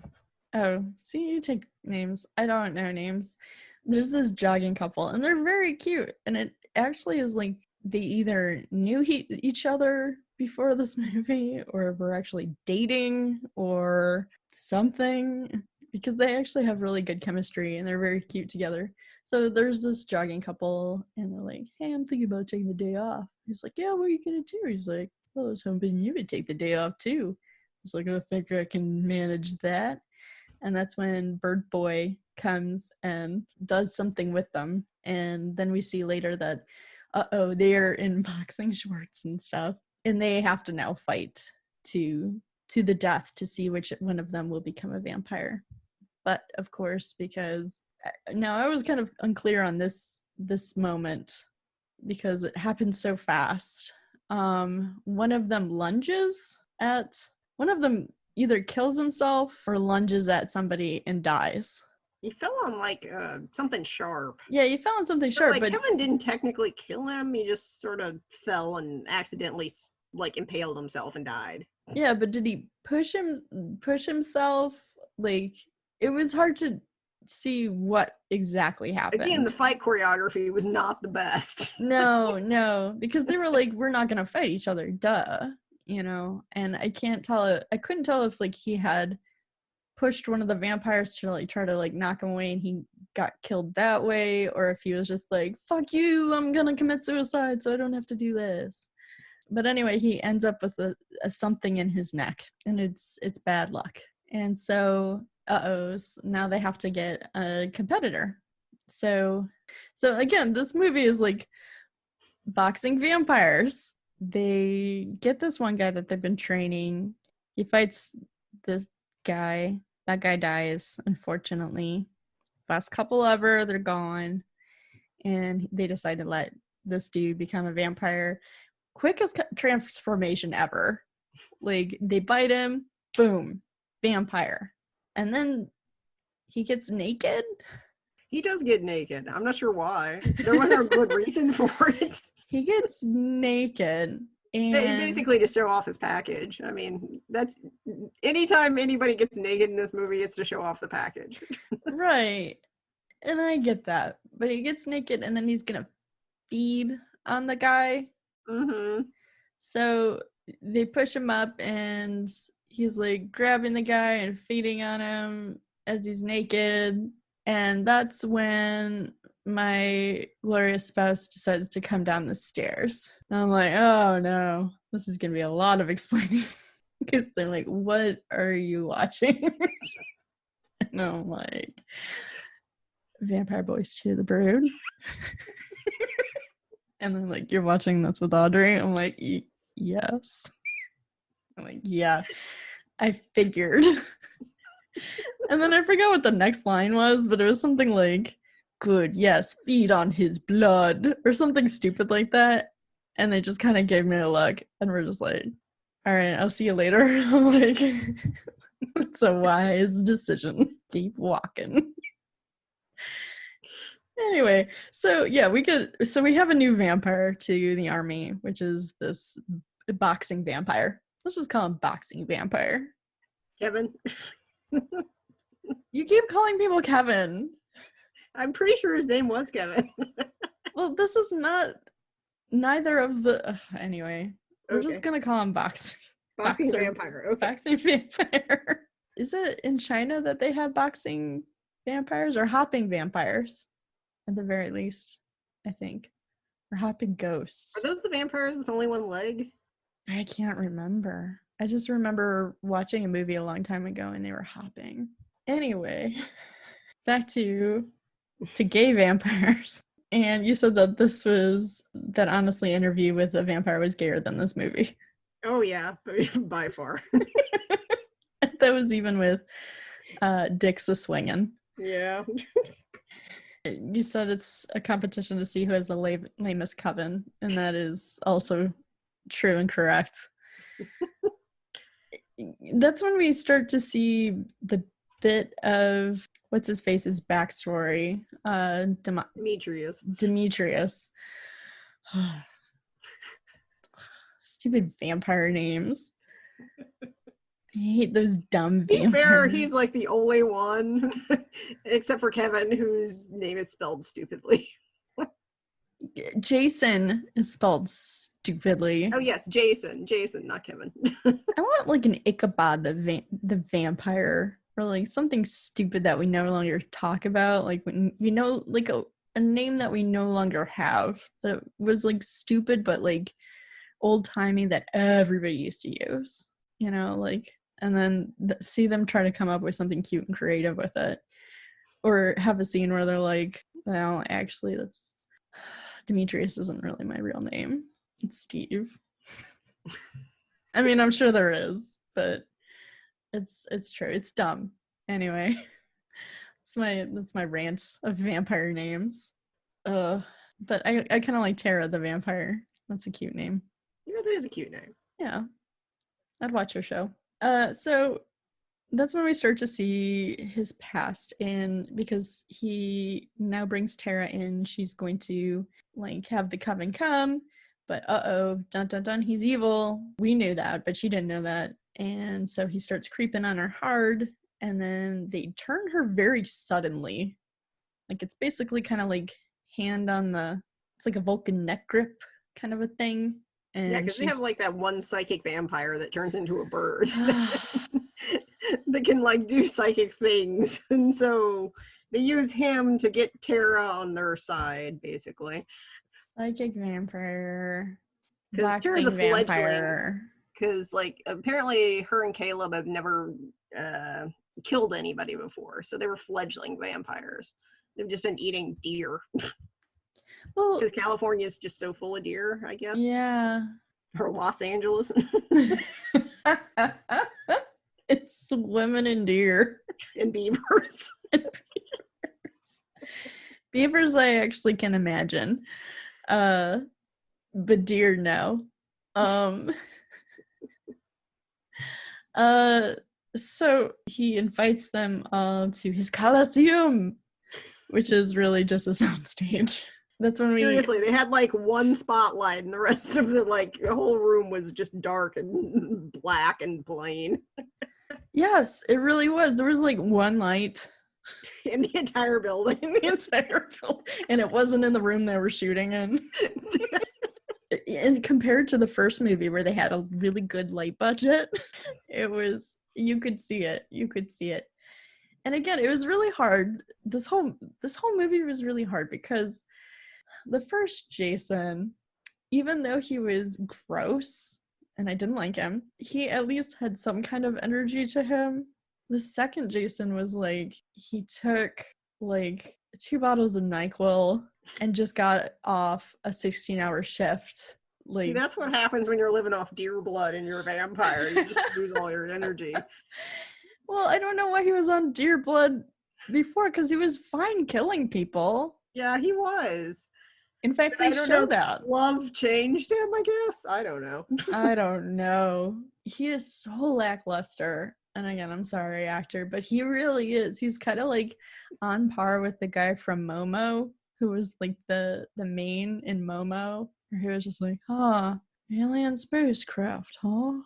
B: Oh, see, you take names. I don't know names. There's this jogging couple, and they're very cute. And it actually is like they either knew each other before this movie, or were actually dating, or something, because they actually have really good chemistry, and they're very cute together. So there's this jogging couple, and they're like, hey, I'm thinking about taking the day off. He's like, yeah, what are you gonna do? He's like, well, I was hoping you would take the day off too. He's like, I think I can manage that. And that's when Bird Boy comes and does something with them. And then we see later that, they're in boxing shorts and stuff. And they have to now fight to the death to see which one of them will become a vampire. But of course, because now I was kind of unclear on this moment because it happened so fast. One of them either kills himself or lunges at somebody and dies.
C: He fell on like something sharp.
B: Yeah, he fell on something sharp.
C: But Kevin didn't technically kill him. He just sort of fell and accidentally like impaled himself and died.
B: Yeah, but did he push himself? Like, it was hard to see what exactly happened.
C: Again, the fight choreography was not the best.
B: No, because they were like, we're not gonna fight each other, duh. You know, and I couldn't tell if like he had pushed one of the vampires to like try to like knock him away and he got killed that way, or if he was just like, fuck you, I'm gonna commit suicide so I don't have to do this. But anyway, he ends up with a something in his neck, and it's bad luck. And so now they have to get a competitor. So again, this movie is like boxing vampires. They get this one guy that they've been training. He fights this guy. That guy dies, unfortunately. Best couple ever. They're gone. And they decide to let this dude become a vampire. Quickest transformation ever. Like, they bite him. Boom. Vampire. And then he gets naked.
C: He does get naked. I'm not sure why. There wasn't a good reason for it.
B: He gets naked. And
C: basically to show off his package. I mean, that's anytime anybody gets naked in this movie, it's to show off the package.
B: Right. And I get that. But he gets naked and then he's going to feed on the guy.
C: Mm-hmm.
B: So they push him up and he's like grabbing the guy and feeding on him as he's naked. And that's when my glorious spouse decides to come down the stairs. And I'm like, oh no, this is going to be a lot of explaining. Because they're like, what are you watching? And I'm like, Vampire Boys 2, The Brood. And then like, you're watching this with Audrey? I'm like, yes. I'm like, yeah, I figured. And then I forgot what the next line was, but it was something like, good, yes, feed on his blood, or something stupid like that. And they just kind of gave me a look, and we're just like, all right, I'll see you later. I'm like, it's a wise decision. Keep walking. Anyway, so yeah, we have a new vampire to the army, which is this boxing vampire. Let's just call him boxing vampire.
C: Kevin.
B: You keep calling people Kevin.
C: I'm pretty sure his name was Kevin.
B: Well, this is not neither of the anyway. We're just gonna call him boxing
C: vampire. Okay.
B: Boxing vampire. Is it in China that they have boxing vampires or hopping vampires? At the very least, I think. Or hopping ghosts.
C: Are those the vampires with only one leg?
B: I can't remember. I just remember watching a movie a long time ago and they were hopping. Anyway, back to gay vampires. And you said that honestly interview with a vampire was gayer than this movie.
C: Oh yeah, by far.
B: That was even with Dicks a Swingin'.
C: Yeah.
B: You said it's a competition to see who has the lamest coven, and that is also true and correct. That's when we start to see the bit of what's his face's backstory. Demetrius. Stupid vampire names. I hate those dumb vampires.
C: To be fair, he's like the only one, except for Kevin, whose name is spelled stupidly.
B: Jason is spelled stupidly.
C: Oh yes, Jason, not Kevin.
B: I want like an Ichabod the vampire, or like something stupid that we no longer talk about. Like when we know, like a name that we no longer have that was like stupid but like old timey that everybody used to use. You know, like. And then see them try to come up with something cute and creative with it. Or have a scene where they're like, well, actually, Demetrius isn't really my real name. It's Steve. I mean, I'm sure there is, but it's true. It's dumb. Anyway, that's my rant of vampire names. But I kind of like Tara the vampire. That's a cute name.
C: Yeah, that is a cute name.
B: Yeah. I'd watch her show. So that's when we start to see his past, and because he now brings Tara in, she's going to like have the coven come, but dun dun dun, he's evil. We knew that, but she didn't know that, and so he starts creeping on her hard, and then they turn her very suddenly. Like it's basically kind of like it's like a Vulcan neck grip kind of a thing. And
C: yeah, because they have like that one psychic vampire that turns into a bird that can like do psychic things, and so they use him to get Tara on their side, basically.
B: Psychic vampire,
C: because Tara's a fledgling. Because like apparently her and Caleb have never killed anybody before, so they were fledgling vampires. They've just been eating deer. Well, because California is just so full of deer, I guess.
B: Yeah.
C: Or Los Angeles.
B: It's swimming in deer.
C: And beavers.
B: Beavers I actually can imagine. But deer, no. So he invites them to his Coliseum, which is really just a soundstage. That's when
C: seriously, they had like one spotlight and the rest of the whole room was just dark and black and plain.
B: Yes, it really was. There was like one light
C: in the entire building.
B: And it wasn't in the room they were shooting in. And compared to the first movie where they had a really good light budget, you could see it. And again, it was really hard. This whole movie was really hard because the first Jason, even though he was gross and I didn't like him, he at least had some kind of energy to him. The second Jason was like, he took like 2 bottles of NyQuil and just got off a 16-hour shift. Like,
C: see, that's what happens when you're living off deer blood and you're a vampire. You just lose all your energy.
B: Well, I don't know why he was on deer blood before, because he was fine killing people.
C: Yeah, he was.
B: In fact, they show that.
C: Love changed him, I guess. I don't know.
B: I don't know. He is so lackluster. And again, I'm sorry, actor, but he really is. He's kind of like on par with the guy from Momo who was like the main in Momo, where he was just like, huh, alien spacecraft, huh,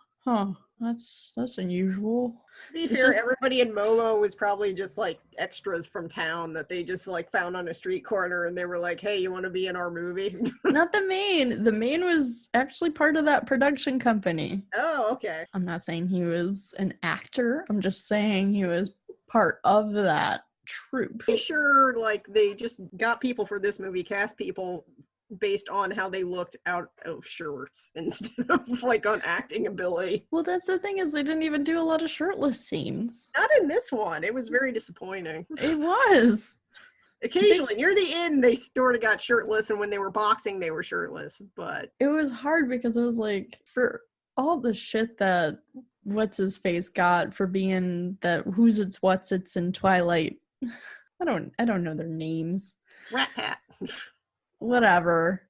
B: that's unusual.
C: To be
B: It's
C: fair,
B: just-
C: everybody in Momo was probably just like extras from town that they just like found on a street corner, and they were like, hey, you want to be in our movie?
B: Not the main. The main was actually part of that production company.
C: Oh, okay.
B: I'm not saying he was an actor. I'm just saying he was part of that troupe.
C: Pretty sure like they just got people for this movie, cast people based on how they looked out of shirts instead of like on acting ability.
B: Well, that's the thing, is they didn't even do a lot of shirtless scenes.
C: Not in this one. It was very disappointing.
B: It was.
C: Occasionally, near the end, they sort of got shirtless, and when they were boxing, they were shirtless. But
B: It was hard because it was like, for all the shit that what's his face got for being that who's it's what's it's in Twilight. I don't know their names.
C: Rat Pat.
B: Whatever.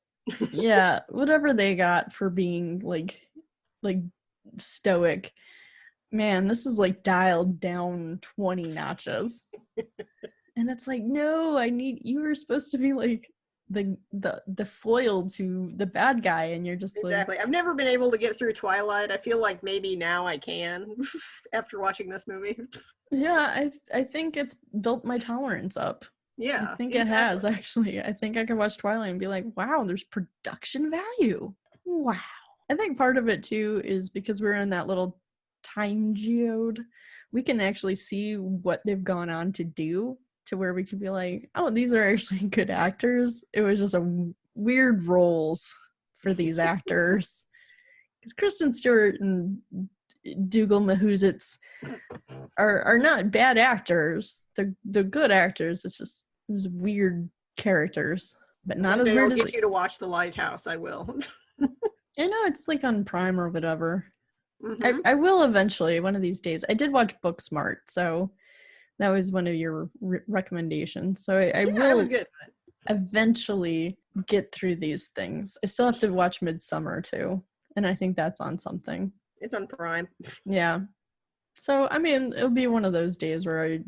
B: Yeah, whatever they got for being like stoic. Man, this is like dialed down 20 notches. And it's like, no, you were supposed to be like the foil to the bad guy, and you're just
C: Exactly. I've never been able to get through Twilight. I feel like maybe now I can after watching this movie.
B: Yeah, I think it's built my tolerance up.
C: Yeah.
B: I think it has, actually. I think I could watch Twilight and be like, wow, there's production value. Wow. I think part of it too is because we're in that little time geode, we can actually see what they've gone on to do, to where we could be like, oh, these are actually good actors. It was just a weird roles for these actors. Because Kristen Stewart and Dougal Mahuzits are not bad actors. They're good actors. It's just weird characters, but not as weird
C: I'll
B: as
C: get you to watch The Lighthouse. I will.
B: I know it's like on Prime or whatever.
C: Mm-hmm.
B: I will eventually, one of these days. I did watch Booksmart, so that was one of your recommendations. So I will
C: was good.
B: eventually get through these things. I still have to watch Midsummer too, and I think that's on something.
C: It's on Prime.
B: Yeah. So, I mean, it'll be one of those days where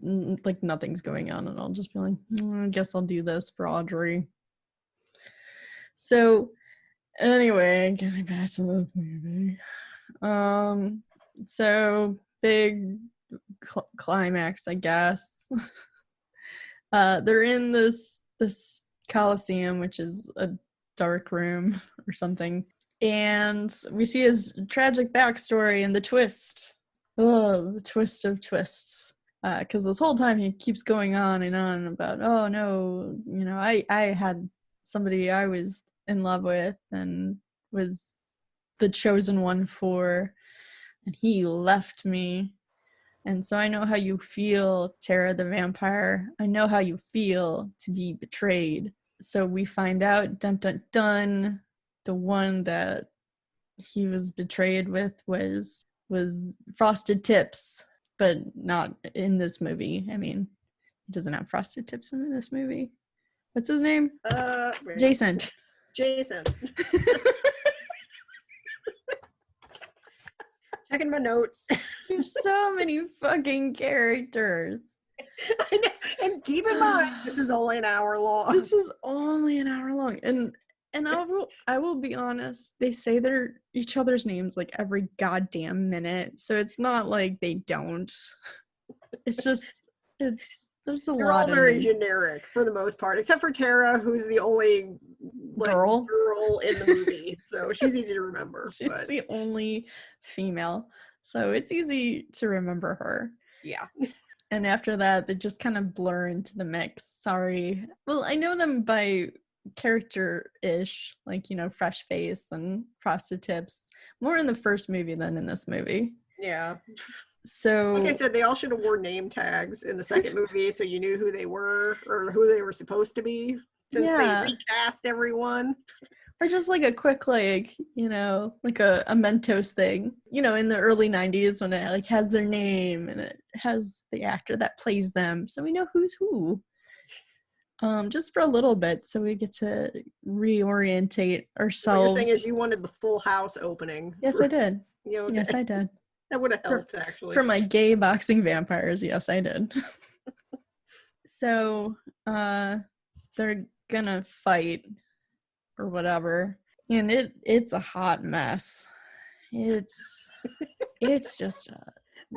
B: like nothing's going on, and I'll just be like, I guess I'll do this for Audrey. So, anyway, getting back to this movie. So big climax, I guess. They're in this Coliseum, which is a dark room or something, and we see his tragic backstory and the twist. Oh, the twist of twists. Because this whole time he keeps going on and on about, oh no, I had somebody I was in love with and was the chosen one for, and he left me. And so I know how you feel, Tara the vampire. I know how you feel to be betrayed. So we find out, dun dun dun, the one that he was betrayed with was Frosted Tips, but not in this movie. I mean, he doesn't have Frosted Tips in this movie. What's his name? Jason.
C: Checking my notes.
B: There's so many fucking characters.
C: I know. And keep in mind, this is only an hour long.
B: This is only an hour long. And I will be honest, they say their each other's names like every goddamn minute. So it's not like they don't. It's just there's a
C: They're
B: lot
C: all very
B: of
C: generic for the most part, except for Tara, who's the only girl in the movie. So she's easy to remember.
B: She's the only female. So it's easy to remember her.
C: Yeah.
B: And after that, they just kind of blur into the mix. Sorry. Well, I know them by character-ish, like, Fresh Face and Frosted Tips, more in the first movie than in this movie.
C: Yeah.
B: So,
C: like I said, they all should have worn name tags in the second movie so you knew who they were or who they were supposed to be, since they recast everyone.
B: Or just like a quick, like a Mentos thing, in the early 90s when it like has their name and it has the actor that plays them, so we know who's who. Just for a little bit, so we get to reorientate ourselves.
C: What you're saying is you wanted the Full House opening.
B: Yes, I did.
C: Okay.
B: Yes, I did.
C: That would have helped, actually.
B: For my gay boxing vampires, yes, I did. So, they're gonna fight or whatever, and it's a hot mess. It's just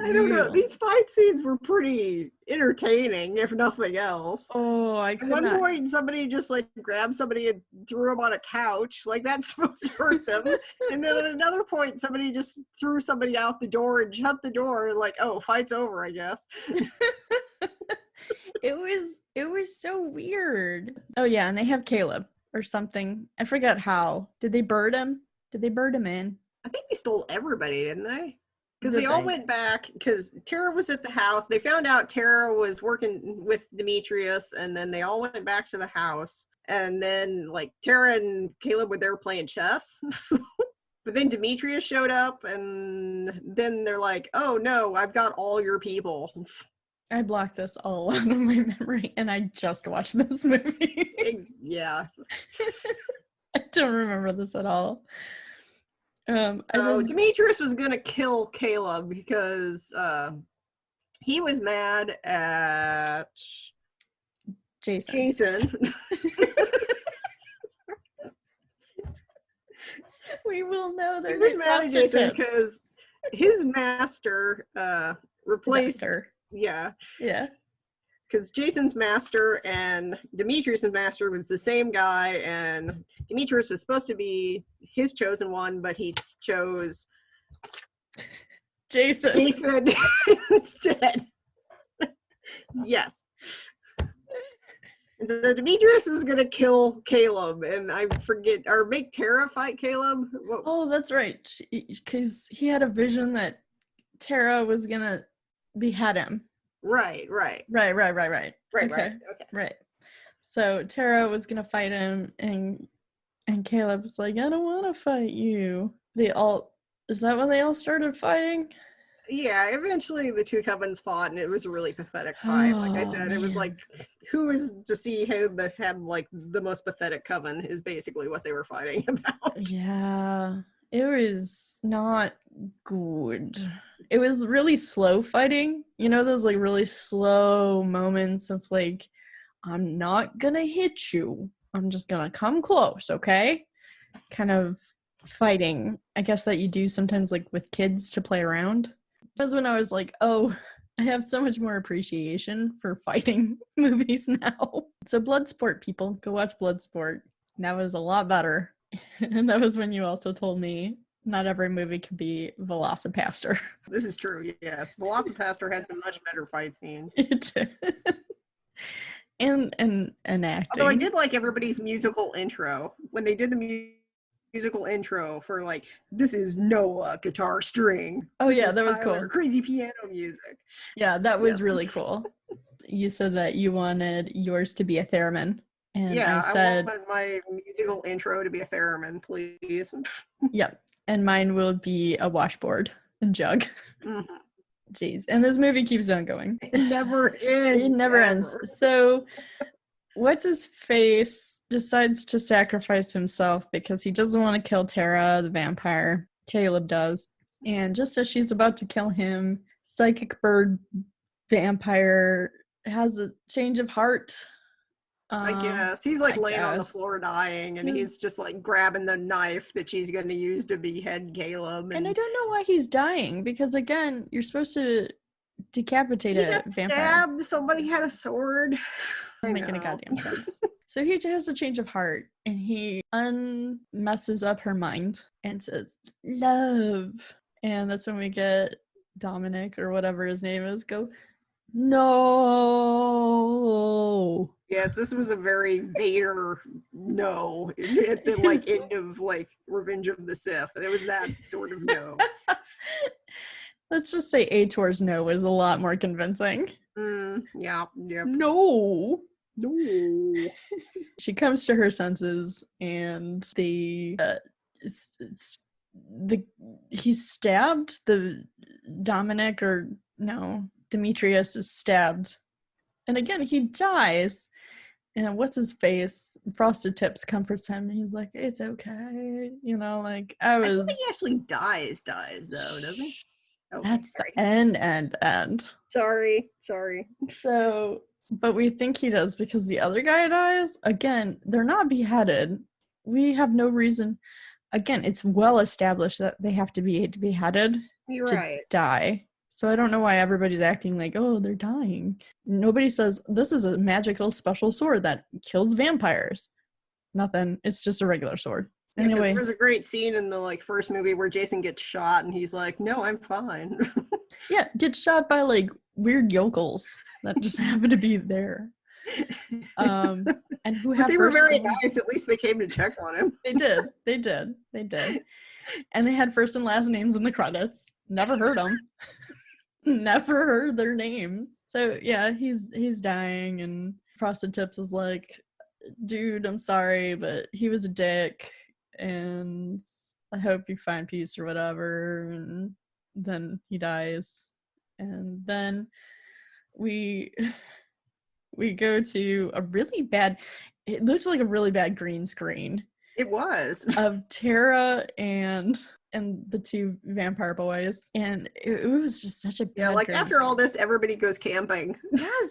C: I don't know. These fight scenes were pretty entertaining, if nothing else.
B: Oh, I could
C: At one
B: not.
C: point, somebody just like grabbed somebody and threw them on a couch, like that's supposed to hurt them. And then at another point, somebody just threw somebody out the door and shut the door, like, oh, fight's over, I guess.
B: It was so weird. Oh yeah, and they have Caleb or something. I forgot how. Did they bird him? Did they bird him in?
C: I think they stole everybody, didn't they? Because
B: Did
C: they all
B: they?
C: went back, because Tara was at the house. They found out Tara was working with Demetrius, and then they all went back to the house. And then, like, Tara and Caleb were there playing chess. But then Demetrius showed up, and then they're like, oh, no, I've got all your people.
B: I blocked this all out of my memory, and I just watched this movie.
C: Yeah.
B: I don't remember this at all.
C: Demetrius was going to kill Caleb because he was mad at Jason.
B: We will know
C: He was mad at Jason because his master replaced... Yeah. Because Jason's master and Demetrius' master was the same guy, and Demetrius was supposed to be his chosen one, but he chose
B: Jason
C: instead. Yes. And so Demetrius was going to kill Caleb, and I forget, or make Tara fight Caleb.
B: Oh, that's right. Because he had a vision that Tara was going to behead him. Right. Okay. So Tara was gonna fight him, and Caleb was like, I don't want to fight you. Is that when they all started fighting?
C: Yeah, eventually the two covens fought, and it was a really pathetic fight. Like I said, it was like, who is to see who had like the most pathetic coven is basically what they were fighting about.
B: Yeah, it was not good. It was really slow fighting. You know, those like really slow moments of like, I'm not gonna hit you. I'm just gonna come close, okay? Kind of fighting. I guess that you do sometimes like with kids to play around. That's when I was like, oh, I have so much more appreciation for fighting movies now. So Bloodsport, people, go watch Bloodsport. That was a lot better. And that was when you also told me not every movie can be Velocipaster.
C: This is true, yes. Velocipaster had some much better fight scenes.
B: It did. and acting.
C: Although I did like everybody's musical intro. When they did the musical intro for like, this is Noah guitar string.
B: Oh yeah, that
C: Tyler,
B: was cool.
C: Crazy piano music.
B: Yeah, that was really cool. You said that you wanted yours to be a theremin. And
C: yeah,
B: I said,
C: I want my musical intro to be a theremin, please.
B: Yep. And mine will be a washboard and jug.
C: Mm-hmm.
B: Jeez. And this movie keeps on going.
C: It never ends.
B: It never ends. So what's his face decides to sacrifice himself because he doesn't want to kill Tara, the vampire. Caleb does. And just as she's about to kill him, psychic bird vampire has a change of heart.
C: I guess. He's like laying on the floor dying, and he's just like grabbing the knife that she's going to use to behead Caleb.
B: And I don't know why he's dying, because again, you're supposed to decapitate a vampire.
C: Stabbed. Somebody had a sword.
B: Doesn't make any goddamn sense. So he has a change of heart, and he messes up her mind and says, love. And that's when we get Dominic, or whatever his name is, go, no.
C: Yes, this was a very Vader no at the like end of like Revenge of the Sith. It was that sort of no.
B: Let's just say Aitor's no was a lot more convincing.
C: Yeah.
B: No.
C: She
B: comes to her senses, and he's stabbed. The Dominic, or no, Demetrius is stabbed. And again, he dies. And what's his face? Frosted Tips comforts him. He's like, it's okay. You know, like I
C: think he actually dies though, doesn't he?
B: Okay, that's sorry. The end.
C: Sorry.
B: So But we think he does because the other guy dies. Again, they're not beheaded. We have no reason. Again, it's well established that they have to be beheaded
C: You're
B: to
C: right.
B: die. So I don't know why everybody's acting like, oh, they're dying. Nobody says this is a magical special sword that kills vampires. Nothing. It's just a regular sword.
C: Yeah, because
B: Anyway,
C: there's a great scene in the like first movie where Jason gets shot and he's like, "No, I'm fine."
B: yeah, gets shot by like weird yokels that just happen to be there. And who
C: But
B: have
C: they were
B: first
C: very
B: and last-
C: nice. At least they came to check on him.
B: They did. And they had first and last names in the credits. Never heard them. Never heard their names. So yeah, he's dying, and Frosted Tips is like, dude, I'm sorry, but he was a dick, and I hope you find peace or whatever. And then he dies, and then we go to a really bad, it looks like a really bad green screen
C: It was.
B: of Tara and the two vampire boys, and it was just such a bad
C: Yeah, like
B: green
C: after
B: screen.
C: all this, everybody goes camping.
B: Yes,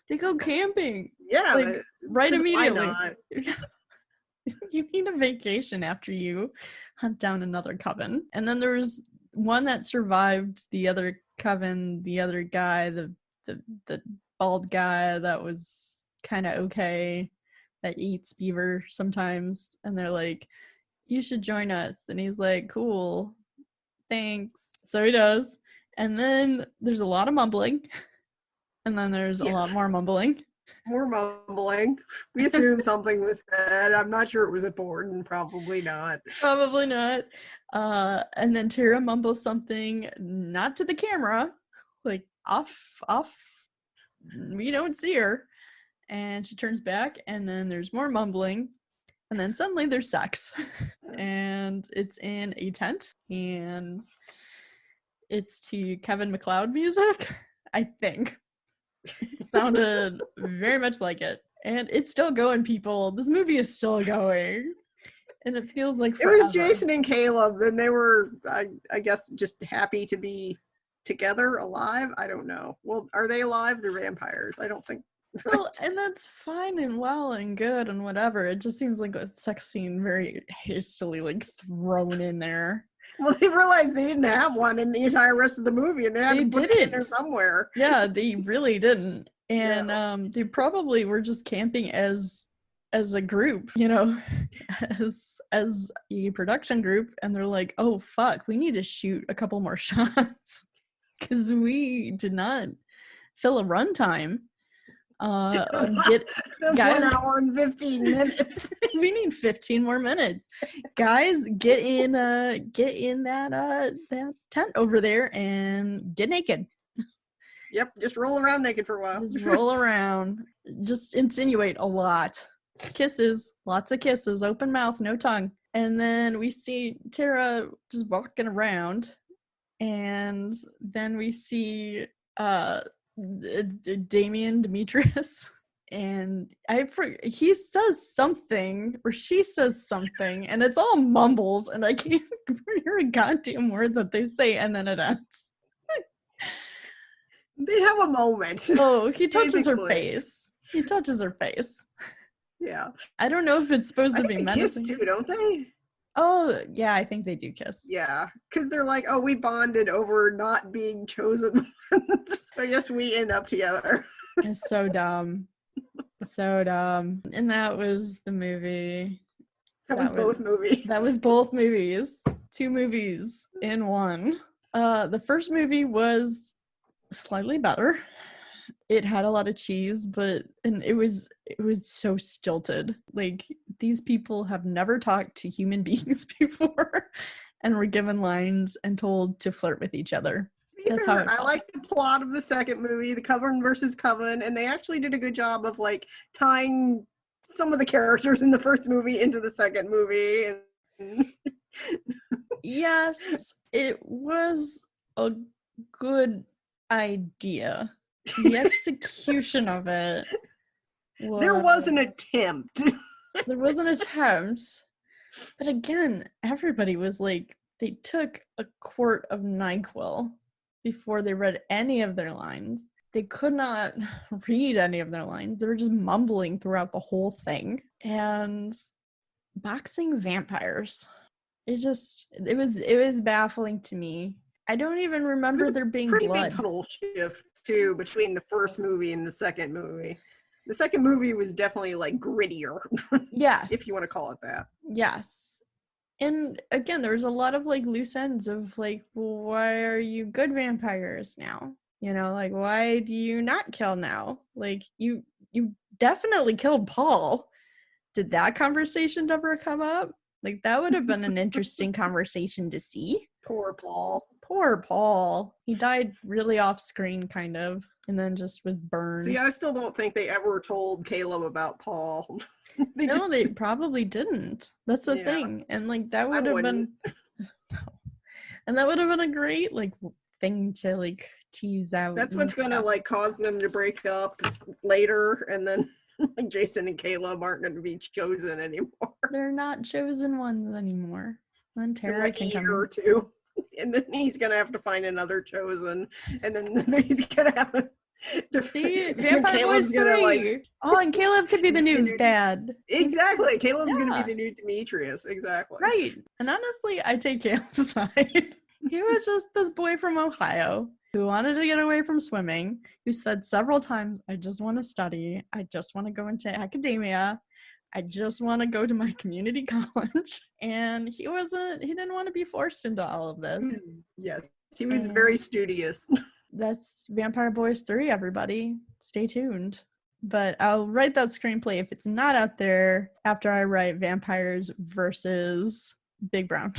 B: they go camping.
C: Yeah,
B: Like, right
C: 'cause why
B: immediately.
C: not?
B: You need a vacation after you hunt down another coven. And then there was one that survived the other coven, the other guy, the bald guy that was kind of okay, that eats beaver sometimes. And they're like, you should join us. And he's like, cool, thanks. So he does. And then there's a lot of mumbling. And then there's a lot more mumbling.
C: More mumbling. We assumed something was said. I'm not sure it was important. Probably not.
B: Probably not. And then Tara mumbles something, not to the camera, like off. We don't see her. And she turns back, and then there's more mumbling. And then suddenly there's sex. And it's in a tent. And it's to Kevin MacLeod music, I think. It sounded very much like it. And it's still going, people. This movie is still going. And it feels like forever.
C: It was Jason and Caleb, and they were, I guess, just happy to be together, alive. I don't know. Well, are they alive? They're vampires. I don't think.
B: Well, and that's fine and well and good and whatever. It just seems like a sex scene very hastily like thrown in there.
C: Well, they realized they didn't have one in the entire rest of the movie, and they had to put it in there somewhere.
B: Yeah, they really didn't. And they probably were just camping as a group, you know, as a production group, and they're like, oh fuck, we need to shoot a couple more shots because we did not fill a runtime. Get guys,
C: 1 hour and 15 minutes.
B: We need 15 more minutes. Guys, get in that tent over there and get naked.
C: Yep, just roll around naked for a while.
B: Just roll around. Just insinuate a lot. Kisses, lots of kisses, open mouth, no tongue. And then we see Tara just walking around, and then we see Damien Demetrius, and he says something or she says something, and it's all mumbles, and I can't hear a goddamn word that they say, and then it ends.
C: They have a moment.
B: Oh, he touches her
C: Basically.
B: face. He touches her face.
C: Yeah.
B: I don't know if it's supposed to
C: I
B: be
C: think they kiss
B: menacing.
C: too, don't they?
B: Oh, yeah, I think they do kiss.
C: Yeah, because they're like, oh, we bonded over not being chosen ones. I guess we end up together.
B: It's so dumb. So dumb. And that was the movie.
C: That was both movies.
B: That was both movies. 2 movies in one. The first movie was slightly better. It had a lot of cheese, and it was so stilted. Like, these people have never talked to human beings before and were given lines and told to flirt with each other. That's how it felt.
C: I like the plot of the second movie, the Coven versus Coven, and they actually did a good job of like tying some of the characters in the first movie into the second movie.
B: Yes, it was a good idea. The execution of it
C: there was an attempt.
B: There was an attempt. But again, everybody was like, they took a quart of NyQuil before they read any of their lines. they could not read any of their lines. They were just mumbling throughout the whole thing. And boxing vampires. It was baffling to me. I don't even remember there being
C: pretty
B: blood.
C: Big tonal shift too between the first movie and the second movie. The second movie was definitely like grittier.
B: Yes.
C: If you want to call it that.
B: Yes. And again, there was a lot of like loose ends of like, why are you good vampires now? You know, like, why do you not kill now? Like, you definitely killed Paul. Did that conversation ever come up? Like, that would have been an interesting conversation to see.
C: Poor Paul.
B: Poor Paul. He died really off screen, kind of, and then just was burned.
C: See, I still don't think they ever told Caleb about Paul.
B: They probably didn't. That's the thing. And like, that would have been and that would have been a great like thing to like tease out.
C: That's what's gonna like cause them to break up later, and then like Jason and Caleb aren't gonna be chosen anymore.
B: They're not chosen ones anymore. Then Tara
C: like
B: can
C: a
B: come
C: year or two, and then he's gonna have to find another chosen, and then he's gonna have to
B: see Vampire Boys 3. Like, oh, and Caleb could be the new dad.
C: Exactly. Caleb's gonna be the new Demetrius. Exactly.
B: Right. And honestly, I take Caleb's side. He was just this boy from Ohio who wanted to get away from swimming, who said several times, I just want to study. I just want to go into academia. I just want to go to my community college. And he didn't want to be forced into all of this.
C: Yes. He was very studious.
B: That's Vampire Boys 3, everybody. Stay tuned. But I'll write that screenplay if it's not out there after I write Vampires versus Big Brown.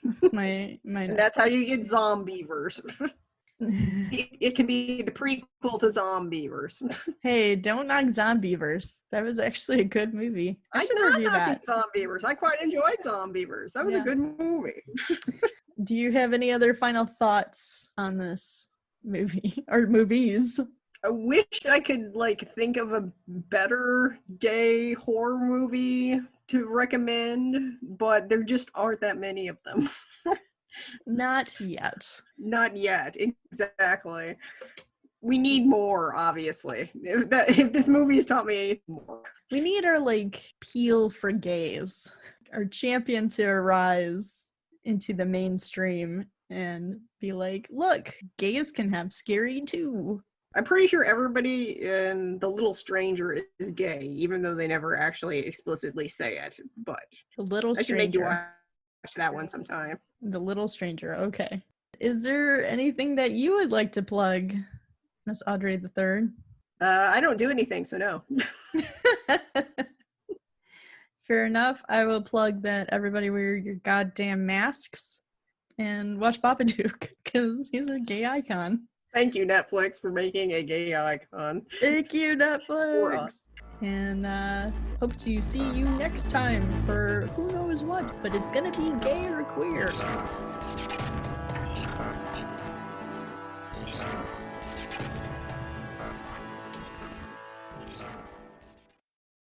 B: That's my
C: and that's how you get Zombieverse. It can be the prequel to Zombieverse.
B: Hey, don't knock Zombieverse. That was actually a good movie. I should
C: not
B: review that.
C: Zombieverse. I quite enjoyed Zombieverse. That was a good movie.
B: Do you have any other final thoughts on this movie or movies?
C: I wish I could like think of a better gay horror movie to recommend, but there just aren't that many of them.
B: Not yet.
C: Not yet, exactly. We need more, obviously. If this movie has taught me anything more.
B: We need our like Peel for gays, our champion to arise into the mainstream and be like, look, gays can have scary too.
C: I'm pretty sure everybody in The Little Stranger is gay, even though they never actually explicitly say it. But
B: The Little Stranger.
C: I should make you watch that one sometime.
B: The Little Stranger, okay. Is there anything that you would like to plug, Miss Audrey III?
C: I don't do anything, so no.
B: Fair enough. I will plug that everybody wear your goddamn masks and watch Babadook, because he's a gay icon.
C: Thank you, Netflix, for making a gay icon.
B: Thank you, Netflix. And hope to see you next time for who knows what, but it's gonna be gay or queer.